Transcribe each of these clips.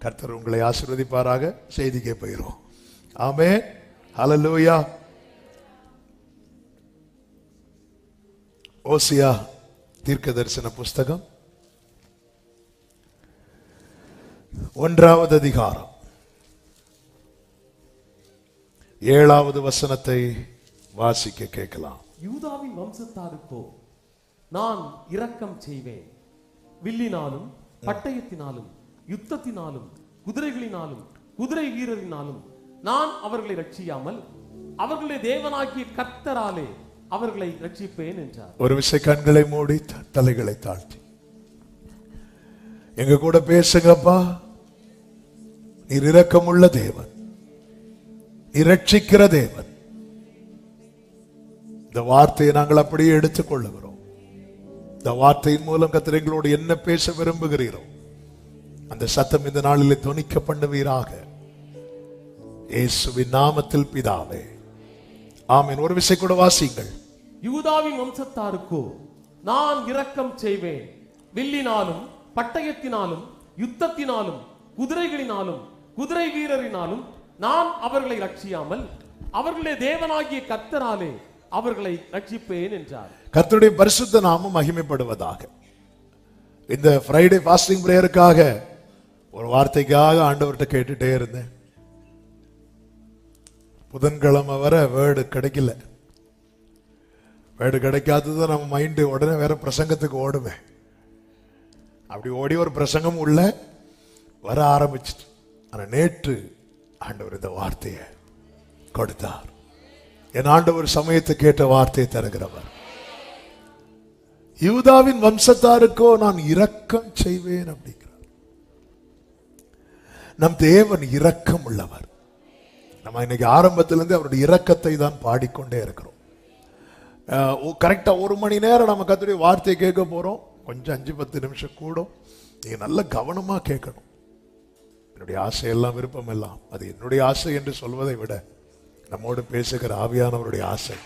கர்த்தர் உங்களை ஆசீர்வதிப்பாராக. செய்திக்கே போயிரும். ஆமென். ஹல்லேலூயா. ஓசியா தீர்க்க தரிசன புஸ்தகம் 1வது அதிகாரம் 7வது வசனத்தை வாசிக்க கேட்கலாம். யூதாவின் வம்சத்தாருக்கோ நான் இரக்கம் செய்வேன், வில்லினாலும் பட்டயத்தினாலும் யுத்தத்தினாலும் குதிரைகளினாலும் குதிரை வீரரினாலும் நான் அவர்களை ரட்சியாமல் அவர்களுடைய தேவனாகிய கர்த்தராலே அவர்களை ரட்சிப்பேன் என்றார். ஒரு விஷய கண்களை மூடி தலைகளை தாழ்த்தி எங்க கூட பேசுங்கப்பா. நீர் இரக்கமுள்ள தேவன், நீர் ரட்சிக்கிற தேவன். இந்த வார்த்தையை நாங்கள் அப்படியே எடுத்துக் கொள்ளுகிறோம். இந்த வார்த்தையின் மூலம் கர்த்தர் எங்களோடு என்ன பேச விரும்புகிறீரோ அந்த சத்தம் இந்த நாளிலே தொனிக்க பண்ணுவீராக. இயேசுவின் நாமத்தில் பிதாவே, ஆமென். ஒரு விஷயம் கூட வாசிங்கள். யூதாவின் வம்சத்தாருக்கோ நான் இரக்கம் செய்வேன், வில்லினாலும் பட்டயத்தினாலும் யுத்தத்தினாலும் குதிரைகளினாலும் குதிரை வீரரினாலும் நான் அவர்களை ரட்சியாமல் அவர்களுடைய தேவனாகிய கர்த்தராலே அவர்களை ரட்சிப்பேன் என்றார். கர்த்தருடைய பரிசுத்த நாமம் மகிமைப்படுவதாக. இந்த ஃப்ரைடே ஃபாஸ்டிங் பிரேயருக்காக ஒரு வார்த்தைக்காக ஆண்டவர்கிட்ட கேட்டுட்டே இருந்தேன். புதன்கிழமை வர வேர்டு கிடைக்கல. வேர்டு கிடைக்காதது நம்ம மைண்டு உடனே வேற பிரசங்கத்துக்கு ஓடுவேன். அப்படி ஓடி ஒரு பிரசங்கம் உள்ள வர ஆரம்பிச்சிட்டு, ஆனால் நேற்று ஆண்டவர் இந்த வார்த்தையை கொடுத்தார். என் ஆண்டவர் சமயத்தை கேட்ட வார்த்தையை தருகிறவர். யூதாவின் வம்சத்தாருக்கோ நான் இரக்கம் செய்வேன் அப்படிங்கிறார். நம் தேவன் இரக்கம் உள்ளவர். நம்ம இன்னைக்கு ஆரம்பத்திலிருந்து அவருடைய இரக்கத்தை தான் பாடிக்கொண்டே இருக்கிறோம். கரெக்டா 1 மணி நேரம் நம்ம கர்த்தருடைய வார்த்தையை கேட்க போறோம். கொஞ்சம் 5-10 நிமிஷம் கூடும். நீங்க நல்ல கவனமா கேட்கணும். என்னுடைய ஆசையெல்லாம் விருப்பம் எல்லாம் அது என்னுடைய ஆசை என்று சொல்வதை விட நம்மோடு பேசுகிற ஆவியானவருடைய ஆசை.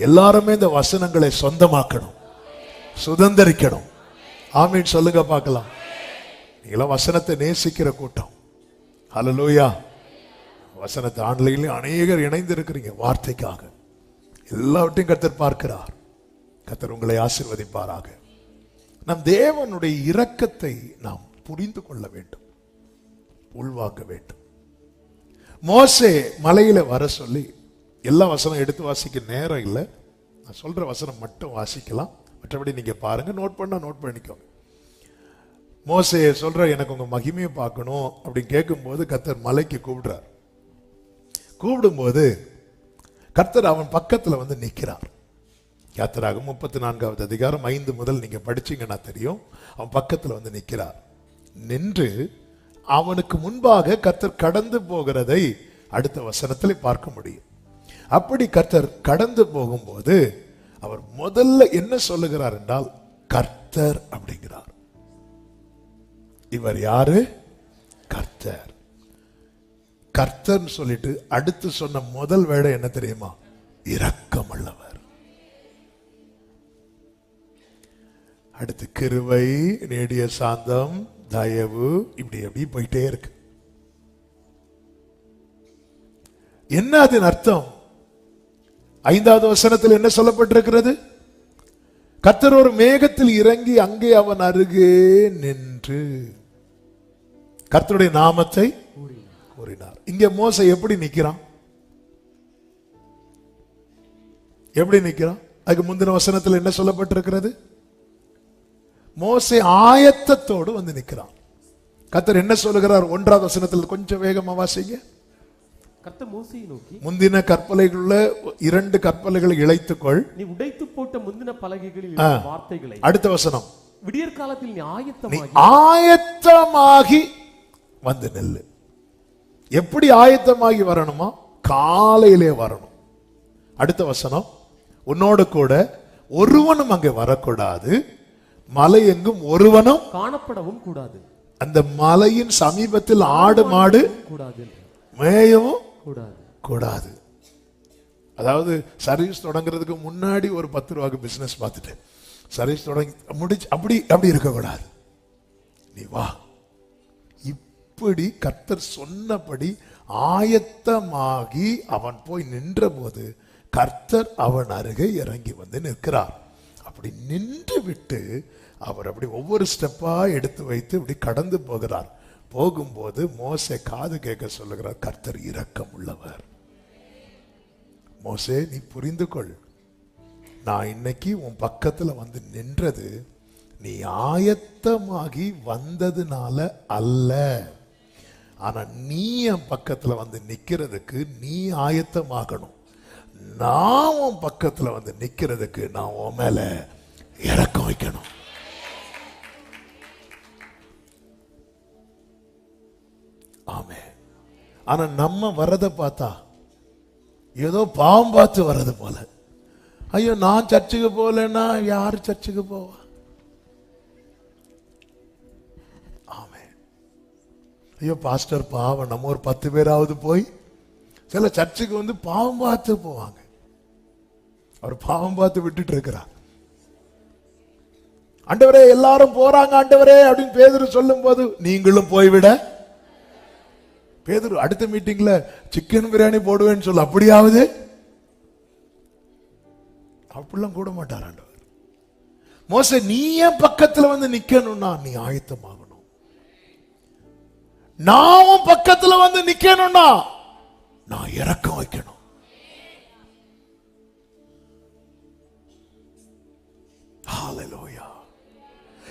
எல்லாருமே இந்த வசனங்களை சொந்தமாக்கணும், சுதந்திரிக்கணும். ஆமீன் சொல்லுங்க பார்க்கலாம். நீங்களாம் வசனத்தை நேசிக்கிற கூட்டம். ஹல்லேலூயா. வசனத்தை ஆன்லைன்ல அநேகர் இணைந்து இருக்கிறீங்க வார்த்தைக்காக. எல்லாவற்றையும் கர்த்தர் பார்க்கிறார். கர்த்தர் உங்களை ஆசீர்வதிப்பாராக. நம் தேவனுடைய இரக்கத்தை நாம் புரிந்து கொள்ள வேண்டும், உள்வாங்க வேண்டும். மோசே மலையில வர சொல்லி எல்லா வசனம் எடுத்து வாசிக்க நேரம் இல்லை. நான் சொல்ற வசனம் மட்டும் வாசிக்கலாம். மற்றபடி நீங்க பாருங்க, நோட் பண்ணா நோட் பண்ணிக்கோங்க. மோசே சொல்ற எனக்கு உங்க மகிமையை பார்க்கணும் அப்படின்னு கேட்கும்போது கர்த்தர் மலைக்கு கூப்பிடுறார். கூப்பிடும்போது கர்த்தர் அவன் பக்கத்துல வந்து நிற்கிறார். யாத்திராகமம் 34வது அதிகாரம் 5 முதல் நீங்க படிச்சீங்கன்னா தெரியும். அவன் பக்கத்துல வந்து நிற்கிறார். நின்று அவனுக்கு முன்பாக கர்த்தர் கடந்து போகிறதை அடுத்த வசனத்தில் பார்க்க முடியும். அப்படி கர்த்தர் கடந்து போகும்போது அவர் முதல்ல என்ன சொல்லுகிறார் என்றால் கர்த்தர் அப்படிங்கிறார். இவர் யாரு? கர்த்தர். கர்த்தர் சொல்லிட்டு அடுத்து சொன்ன முதல் வேடை என்ன தெரியுமா? இரக்கமுள்ளவர். அடுத்து கிருபை, நீடிய சாந்தம், தயவு, இப்படி எப்படி போயிட்டே இருக்கு. என்ன அதன் அர்த்தம்? 5வது வசனத்தில் என்ன சொல்லப்பட்டிருக்கிறது? கர்த்தர் ஒரு மேகத்தில் இறங்கி அங்கே அவன் அருகே நின்று கர்த்தருடைய நாமத்தை கூறினார். இங்க மோசே எப்படி நிக்கிறான்? எப்படி நிக்கிறான்? அதுக்கு முந்தின வசனத்தில் என்ன சொல்லப்பட்டிருக்கிறது? மோசே ஆயத்தத்தோடு வந்து நிற்கிறான். கர்த்தர் என்ன சொல்லுகிறார்? 1வது வசனத்தில் கொஞ்சம் வேகமா வாசிங்க. கர்த்தர் மோசேயை நோக்கி, முந்தின கற்பலைகளுள்ள 2 கற்பலைகளை இழைத்துக்கொள், நீ உடைத்து போட்ட முந்தின பலகைகளில் வார்த்தைகளை. அடுத்த வசனம், விடியற் காலத்தில் நீ ஆயத்தமாகி வந்து நெல்லு. எப்படி ஆயத்தமாகி வரணுமா? காலையிலே வரணும். அடுத்த வசனம், உன்னோடு கூட ஒருவனும் அங்கே வரக்கூடாது, மலை எங்கும் ஒருவனும் காணப்படவும் கூடாது, அந்த மலையின் சமீபத்தில் ஆடு மாடு கூடாது, மேயவும் கூடாது. அதாவது சர்வீஸ் தொடங்குறதுக்கு முன்னாடி ஒரு 10 ரூபாய்க்கு பிசினஸ் பார்த்துட்டு சர்வீஸ் தொடங்கி முடிச்சு அப்படி அப்படி இருக்கக்கூடாது. நீ வா, இப்படி கர்த்தர் சொன்னபடி ஆயத்தமாகி அவன் போய் நின்ற போது கர்த்தர் அவன் அருகே இறங்கி வந்து நிற்கிறார். அப்படி நின்று விட்டு அவர் அப்படி ஒவ்வொரு ஸ்டெப்பா எடுத்து வைத்து இப்படி கடந்து போகிறார். போகும்போது மோசே காது கேட்க சொல்லுகிறார், கர்த்தர் இரக்கம் உள்ளவர். மோசே, நீ புரிந்து கொள், நான் இன்னைக்கு உன் பக்கத்துல வந்து நின்றது நீ ஆயத்தமாகி வந்ததுனால அல்ல. ஆனா நீ என் பக்கத்துல வந்து நிக்கிறதுக்கு நீ ஆயத்தமாகணும். நான் உன் பக்கத்துல வந்து நிக்கிறதுக்கு நான் உன் மேல இரக்கம் வைக்கணும். ஆமே. ஆனா நம்ம வர்றதை பார்த்தா ஏதோ பாவம் பார்த்து வர்றது போல. ஐயோ, நான் சர்ச்சுக்கு போகலன்னா யாரு சர்ச்சுக்கு போவா? ஆமே. ஐயோ பாஸ்டர் பாவம், நம்ம ஒரு 10 பேராவது போய் சில சர்ச்சுக்கு வந்து பாவம் பார்த்து போவாங்க. அவர் பாவம் பார்த்து விட்டுட்டு இருக்கிறார். ஆண்டவரே எல்லாரும் போறாங்க ஆண்டவரே அப்படின்னு பேதுரு சொல்லும் போது நீங்களும் போய்விட. பேதுரு அடுத்த மீட்டிங்ல சிக்கன் பிரியாணி போடுவேன்னு சொல்ல, அப்படியாவது அப்படிலாம் கூட மாட்டார் ஆண்டவர். மோசே, நீ ஏன் பக்கத்துல வந்து நிக்கணும்னா நீ ஆயத்தமாகணும். நான் உன் பக்கத்துல வந்து நிக்கணும்னா நான் இரக்கம் வைக்கணும். ஹல்லேலூயா.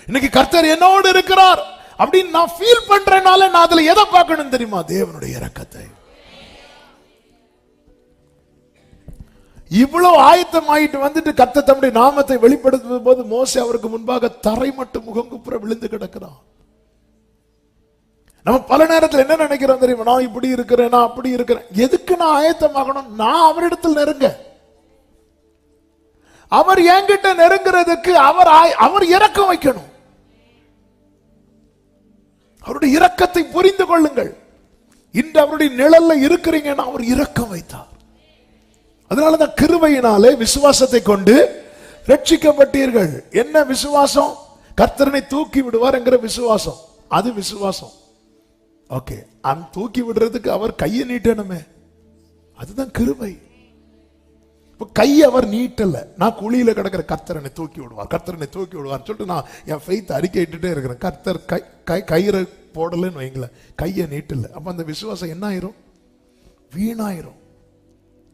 இன்னைக்கு கர்த்தர் என்னோடு இருக்கிறார் அப்படின்னு நான் ஃபீல் பண்றேனால நான் அதுல எதை பார்க்கணும் தெரியுமா? தேவனுடைய இரக்கத்தை. இவ்வளவு ஆயத்தம் ஆயிட்டு வந்துட்டு கர்த்தர் தம்முடைய நாமத்தை வெளிப்படுத்தும் போது மோசே அவருக்கு முன்பாக தரை மட்டும் முகங்குப்புற விழுந்து கிடக்கிறான். நம்ம பல நேரத்தில் என்ன நினைக்கிறோம் தெரியுமா? நான் இப்படி இருக்கிறேன், நான் அப்படி இருக்கிறேன். எதுக்கு நான் ஆயத்தமாகணும்? நான் அவரிடத்தில் நெருங்க. அவர் என்கிட்ட நெருங்கிறதுக்கு அவர் இரக்கம் வைக்கணும். அவருடைய இரக்கத்தை புரிந்து கொள்ளுங்கள். இன்று அவருடைய நிழல்ல இருக்கிறீங்கன்னா அவர் இரக்கம் வைத்தார். அதனாலதான் கிருபையினாலே விசுவாசத்தை கொண்டு ரட்சிக்கப்பட்டீர்கள். என்ன விசுவாசம்? கர்த்தரனை தூக்கி விடுவார் என்கிற விசுவாசம். அது விசுவாசம். ஓகே, அந்த தூக்கி விடுறதுக்கு அவர் கையை நீட்டணுமே, அதுதான் கிருபை. கையை அவர் நீட்டல. நான் குழியில கிடக்கிற கர்த்தரனை தூக்கி விடுவார், கர்த்தரனை தூக்கி விடுவார் சொல்லிட்டு நான் என் ஃபெய்த் அறிக்கையிட்டுட்டே இருக்கிறேன். கர்த்தர் கயிறை போடலன்னு வைங்களேன், கையை நீட்டல. அப்ப அந்த விசுவாசம் என்ன ஆயிரும்? வீணாயிரும்.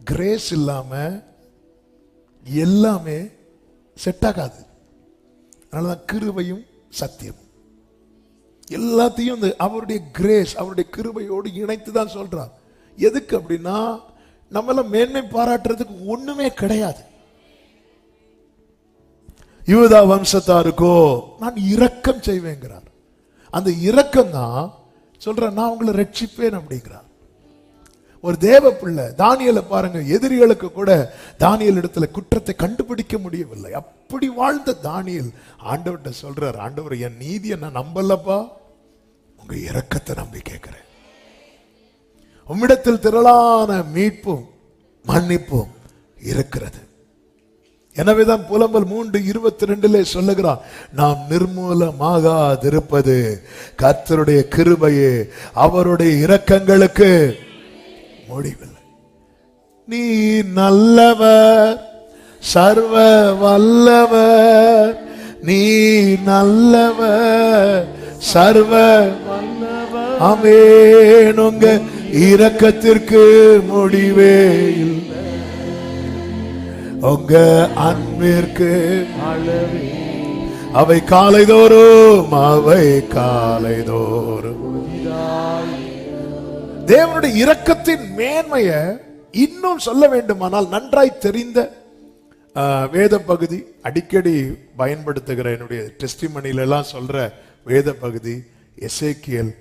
கிரேஸ் இல்லாம எல்லாமே செட் ஆகாது. அதனாலதான் கிருபையும் சத்தியம் எல்லாத்தையும் அவருடைய கிரேஸ், அவருடைய கிருபையோடு இணைத்து தான் சொல்றார். எதுக்கு அப்படின்னா நம்மள மேன்மை பாராட்டுறதுக்கு ஒண்ணுமே கிடையாது. யூதா வம்சத்தாருக்கோ நான் இரக்கம் செய்வேங்கிறார். அந்த இரக்கம் தான் சொல்ற, நான் உங்களை ரட்சிப்பேன் அப்படிங்கிறார். ஒரு தேவ பிள்ளை தானியேலை பாருங்க, எதிரிகளுக்கு கூட தானியேல் இடத்துல குற்றத்தை கண்டுபிடிக்க முடியவில்லை. அப்படி வாழ்ந்த தானியேல் ஆண்டவர்கிட்ட சொல்றார், ஆண்டவர் என் நீதியை நான் நம்பலப்பா, உங்க இரக்கத்தை நம்பி கேட்கிறேன். உம்மிடத்தில் திரளான மீட்பும் மன்னிப்பும் இருக்கிறது. எனவேதான் புலம்பல் 3:22 சொல்லுகிறார், நாம் நிர்மூலமாகாதிருப்பது கர்த்தருடைய கிருபையே, அவருடைய இரக்கங்களுக்கு முடிவில்லை. நீ நல்லவர், சர்வ வல்லவர், நீ நல்லவர், சர்வ வல்லவர். ஆமென். உங்க இரக்கத்திற்கு முடிவே இல்லை, உங்க அன்பிற்கு அளவே. அவை காலைதோறும், அவை காலைதோறும். தேவனுடைய இரக்கத்தின் மேன்மைய இன்னும் சொல்ல வேண்டுமானால் நன்றாய் தெரிந்த வேத பகுதி, அடிக்கடி பயன்படுத்துகிற என்னுடைய டெஸ்டிமனில எல்லாம் சொல்ற வேத பகுதி எசேக்கியேல்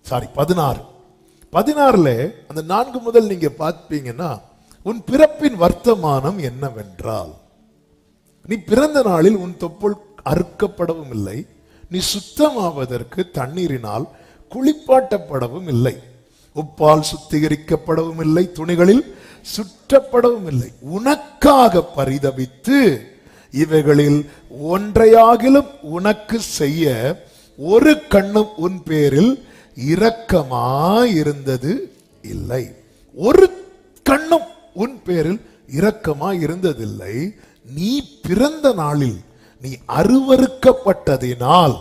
16 அந்த 4 முதல் நீங்க பார்ப்பீங்கன்னா, உன் பிறப்பின் வர்த்தமானம் என்னவென்றால், நீ பிறந்த நாளில் உன் தொப்புள் அறுக்கப்படவும் இல்லை, நீ சுத்தமாவதற்கு தண்ணீரினால் குளிப்பாட்டப்படவும் இல்லை, உப்பால் சுத்திகரிக்கப்படவும் இல்லை, துணிகளில் சுற்றப்படவும் இல்லை. உனக்காக பரிதபித்து இவைகளில் ஒன்றையாகிலும் உனக்கு செய்ய ஒரு கண்ணும் உன் பேரில் இரக்கமாயிருந்தது இல்லை. ஒரு கண்ணும் உன் பேரில் இரக்கமாயிருந்ததில்லை. நீ பிறந்த நாளில் நீ அருவருக்கப்பட்டதினால்,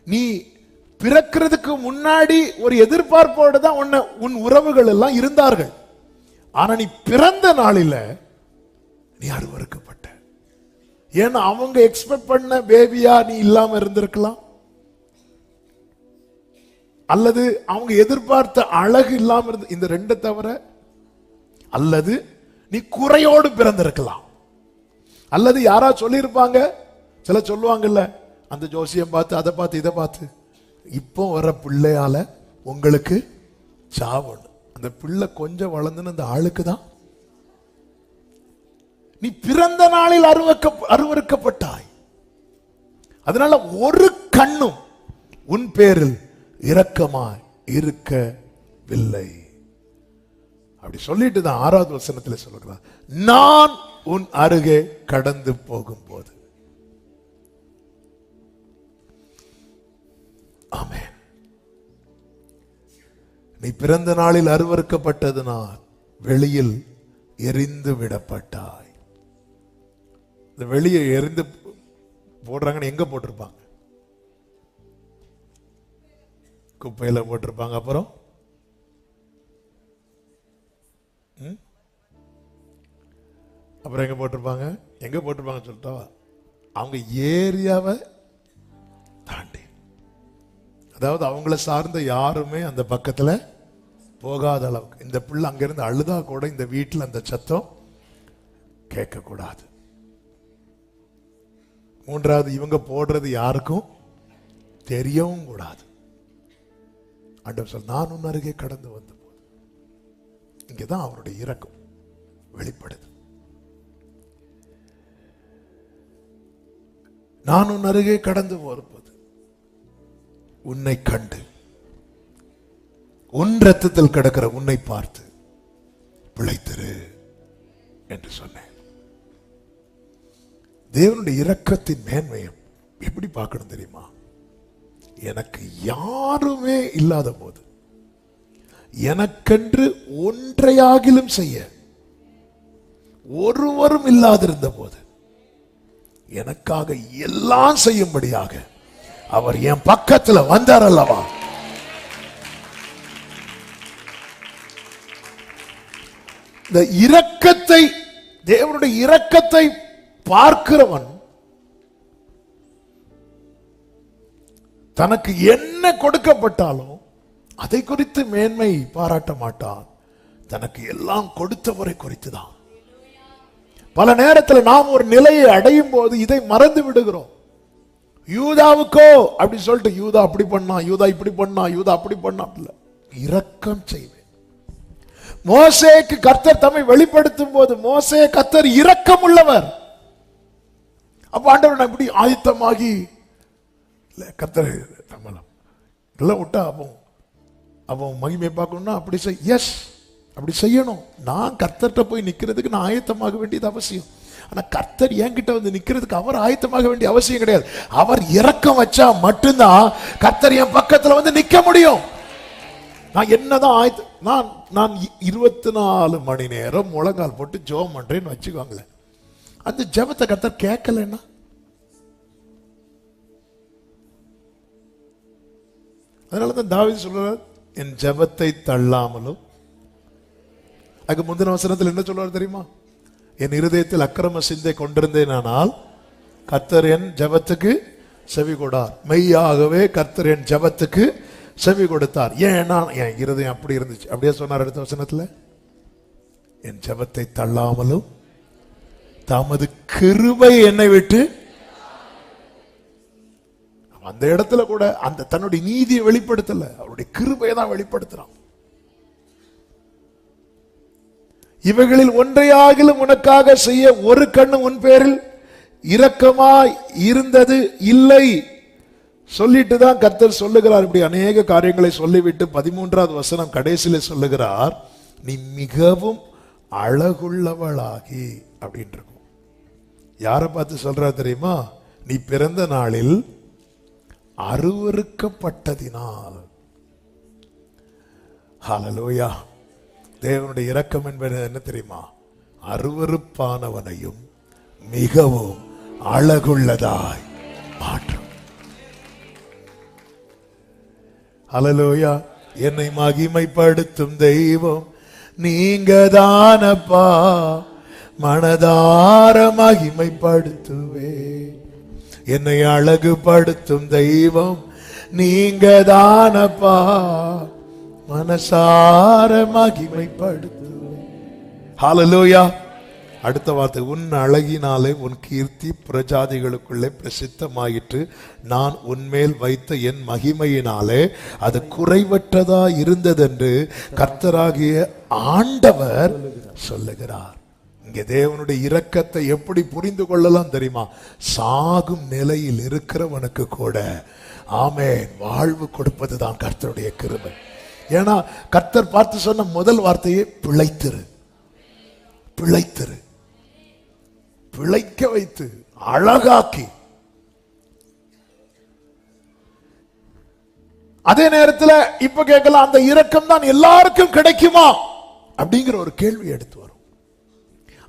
நீ பிறக்கிறதுக்கு முன்னாடி ஒரு எதிர்பார்ப்போடு தான் உன் உறவுகள் எல்லாம் இருந்தார்கள். ஆனா நீ பிறந்த நாளில நீ அருவருக்கப்பட்ட. ஏன்னா அவங்க எக்ஸ்பெக்ட் பண்ண பேபியா நீ இல்லாம இருந்திருக்கலாம், அல்லது அவங்க எதிர்பார்த்த அழகு இல்லாம இருந்த, இந்த ரெண்டு தவிர, அல்லது நீ குறையோடு பிறந்திருக்கலாம், அல்லது யாரா சொல்லியிருப்பாங்க, சில சொல்லுவாங்கல்ல, அந்த ஜோசியம் பார்த்து அதை பார்த்து இதை பார்த்து, இப்போ வர பிள்ளையால உங்களுக்கு சாவணும், அந்த பிள்ளை கொஞ்சம் வளர்ந்துன்னு அந்த ஆளுக்கு தான். நீ பிறந்த நாளில் அருவருக்கப்பட்டாய். அதனால ஒரு கண்ணும் உன் பேரில் இரக்கமாய் இருக்கவில்லை. அப்படி சொல்லிட்டு தான் 6வது வசனத்தில் சொல்லுகிறார், நான் உன் அருகே கடந்து போகும்போது. ஆமென். நீ பிறந்த நாளில் அருவருக்கப்பட்டதனால் வெளியில் எரிந்து விடப்பட்டாய். இந்த வெளியே எரிந்து போடுறாங்கன்னு எங்க போட்டிருப்பாங்க? குப்பையில போட்டிருப்பாங்க. அப்புறம் அப்புறம் எங்க போட்டிருப்பாங்க? எங்க போட்டிருப்பாங்க சொல்லிட்டா, அவங்க ஏரியாவை தாண்டி, அதாவது அவங்கள சார்ந்த யாருமே அந்த பக்கத்துல போகாத அளவுக்கு. இந்த பிள்ளை அங்கிருந்து அழுதா கூட இந்த வீட்டில் அந்த சத்தம் கேட்க கூடாது. 3வது, இவங்க போடுறது யாருக்கும் தெரியவும் கூடாது. ஆண்டவர் சொல், நான் உன் அருகே கடந்து வந்த போது. இங்கதான் அவருடைய இரக்கம் வெளிப்படுது. நான் உன் அருகே கடந்து போது உன்னை கண்டு, உன் ரத்தத்தில் கிடக்கிற உன்னை பார்த்து பிழைத்திரு என்று சொன்னேன். தேவனுடைய இரக்கத்தின் மேன்மையை எப்படி பார்க்கணும் தெரியுமா? எனக்கு யாருமே இல்லாத போது, எனக்கென்று ஒன்றையாகிலும் செய்ய ஒருவரும் இல்லாதிருந்த போது, எனக்காக எல்லாம் செய்யும்படியாக அவர் என் பக்கத்தில் வந்தார் அல்லவா? இந்த இரக்கத்தை, தேவனுடைய இரக்கத்தை பார்க்கிறவன் தனக்கு என்ன கொடுக்கப்பட்டாலும் அதை குறித்து மேன்மை பாராட்ட மாட்டான். தனக்கு எல்லாம் கொடுத்தவரை குறித்துதான். பல நேரத்தில் நாம் ஒரு நிலையை அடையும் போது இதை மறந்து விடுகிறோம். யூதாவுக்கோ அப்படி சொல்லிட்டு, யூதா அப்படி பண்ணா, யூதா இப்படி பண்ணா, யூதா அப்படி பண்ணா, இரக்கம் செய்வேன். மோசேக்கு கர்த்தர் தம்மை வெளிப்படுத்தும் போது, மோசே கர்த்தர் இரக்கம் உள்ளவர். அப்ப ஆண்டவர் இப்படி ஆயத்தமாகி கர்த்தர் நம்மளம் எல்லாம் விட்டா அவன் மகிமையை பார்க்கணும்னா அப்படி எஸ் அப்படி செய்யணும். நான் கர்த்தர்கிட்ட போய் நிக்கிறதுக்கு நான் ஆயத்தமாக வேண்டியது அவசியம். ஆனா கர்த்தர் என்கிட்ட வந்து நிக்கிறதுக்கு அவர் ஆயத்தமாக வேண்டிய அவசியம் கிடையாது. அவர் இரக்கம் வச்சா மட்டும்தான் கர்த்தர் என் பக்கத்துல வந்து நிக்க முடியும். நான் என்னதான் நான் 24 மணி நேரம் முழங்கால் போட்டு ஜெபம் பண்றேன்னு வச்சுக்கோங்களேன். அந்த ஜெபத்தை கர்த்தர் கேட்கலன்னா, அதனாலதான் தாவீது சொல்றார், என் ஜெபத்தை தள்ளாமலும். அதுக்கு முந்தின வசனத்தில் என்ன சொல்றாரு தெரியுமா? என் இருதயத்தில் அக்கிரம சிந்தை கொண்டிருந்தேன், ஆனால் கர்த்தர் என் ஜெபத்துக்கு செவி கொடார். மெய்யாகவே கர்த்தர் என் ஜெபத்துக்கு செவி கொடுத்தார். ஏன்னா என் இருதயம் அப்படி இருந்துச்சு. அப்படியே சொன்னார் அடுத்த வசனத்துல, என் ஜெபத்தை தள்ளாமலும் தமது கிருபை என்னை விட்டு. அந்த இடத்துல கூட அந்த தன்னுடைய நீதியை வெளிப்படுத்தல, அவருடைய கிருபையை தான் வெளிப்படுத்துறான். இவைகளில் ஒன்றையாகிலும் உனக்காக செய்ய ஒரு கண்ணு உன் பேரில் இரக்கமாய் இருந்தது இல்லை. சொல்லிட்டு தான் கர்த்தர் சொல்லுகிறார். இப்படி அநேக காரியங்களை சொல்லிவிட்டு 13வது வசனம் கடைசியில சொல்லுகிறார், நீ மிகவும் அழகுள்ளவளாகி அப்படின்னு இருக்கும். யாரை பார்த்து சொல்றா தெரியுமா? நீ பிறந்த நாளில் அருவருக்கப்பட்டதினால். ஹல்லேலூயா. தேவனுடைய இரக்கம் என்பது என்ன தெரியுமா? அருவருப்பானவனையும் மிகவும் அழகுள்ளதாய் மாற்றும். ஹல்லேலூயா. என்னை மகிமைப்படுத்தும் தெய்வம் நீங்க தானப்பா, மனதார மகிமைப்படுத்துவே. என்னை அழகுபடுத்தும் தெய்வம் நீங்க தானப்பா, மனசார மகிமைப்படுத்துவே. ஹல்லேலூயா. அடுத்த வார்த்தை, உன் அழகினாலே உன் கீர்த்தி பிரஜாதிகளுக்குள்ளே பிரசித்தமாயிற்று. நான் உன்மேல் வைத்த என் மகிமையினாலே அது குறைவற்றதா இருந்ததென்று கர்த்தராகிய ஆண்டவர் சொல்லுகிறார். இங்கே தேவனுடைய இரக்கத்தை எப்படி புரிந்து கொள்ளலாம் தெரியுமா? சாகும் நிலையில் இருக்கிறவனுக்கு கூட ஆமென் வாழ்வு கொடுப்பதுதான் கர்த்தருடைய கிருபை. ஏன்னா கர்த்தர் பார்த்து சொன்ன முதல் வார்த்தையே பிழைத்திரு, பிழைத்திரு, பிழைக்க வைத்து அழகாக்கி. அதே நேரத்தில் இப்ப கேட்கலாம், அந்த இரக்கம் தான் எல்லாருக்கும் கிடைக்குமா அப்படிங்கிற ஒரு கேள்வி எடுத்து வரும்.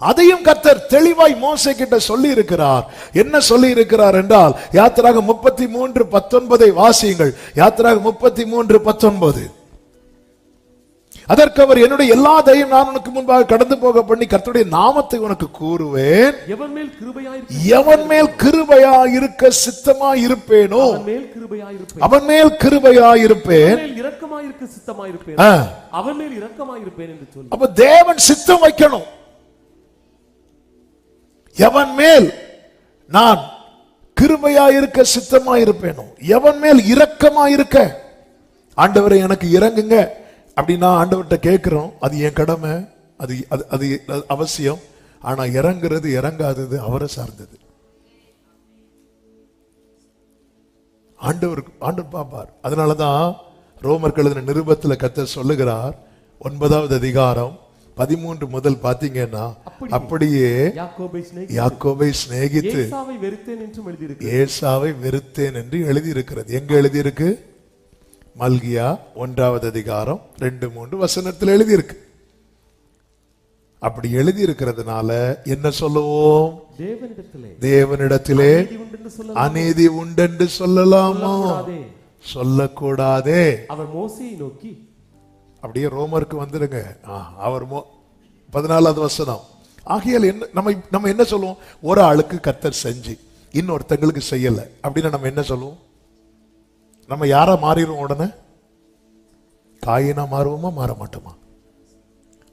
அதையும் கர்த்தர் தெளிவாய் மோசே கிட்ட சொல்லி இருக்கிறார். என்ன சொல்லி இருக்கிறார் என்றால், யாத்திராகமம் 33:19 வாசியுங்கள். யாத்திராகமம் 33:19. அதற்கு அவர், என்னுடைய எல்லா தயையும் நான் உனக்கு முன்பாக கடந்து போக பண்ணி கர்த்தருடைய நாமத்தை உனக்கு கூறுவேன். எவன் மேல் கிருபையாய் இருக்க சித்தமாய் இருப்பேனோ அவன் மேல் கிருபையாய் இருப்பேன், இரக்கமாய் இருக்க சித்தமாய் இருப்பேன், அவன் மேல் இரக்கமாய் இருப்பேன் என்று சொல்லி. அப்ப தேவன் சித்தம் வைக்கணும். எவன் மேல் நான் கிருபையாய் இருக்க சித்தமாய் இருப்பேனோ, எவன் மேல் இரக்கமாய் இருக்க. ஆண்டவரை எனக்கு இறங்குங்க அப்படின்னா ஆண்டவர்கிட்ட கேட்கிறோம், அது என் கடமை, அது அது அவசியம். ஆனா இறங்குறது இறங்காதது அவரை சார்ந்தது. ஆண்டவர் பாப்பார். அதனாலதான் ரோமர் எழுதின நிருபத்தில் கர்த்தர் சொல்லுகிறார், 9வது அதிகாரம் 13 முதல் பாத்தீங்கன்னா, அப்படியே யாக்கோபை சிநேகித்து ஏசாவை வெறுத்தேன் என்று எழுதியிருக்கிறது. எங்க எழுதியிருக்கு? மல்கியா 1வது அதிகாரம் 2-3 வசனத்தில் எழுதியிருக்கு. அப்படி எழுதி இருக்கிறதுனால என்ன சொல்லுவோம்? தேவனிடத்திலே அநீதி உண்டென்று சொல்லலாமோ? சொல்லக்கூடாதே. அவர் மோசேயை நோக்கி, அப்படியே ரோமருக்கு வந்துருங்க. அவர் 14வது வசனம். ஆகையால் நம்ம என்ன சொல்லுவோம்? ஒரு ஆளுக்கு கர்த்தர் செஞ்சு இன்னொருத்தங்களுக்கு செய்யல அப்படின்னா நம்ம என்ன சொல்லுவோம்? நம்ம யாரா மாறிடுவோம்? உடனே காயினா மாறுவோமா, மாற மாட்டோமா?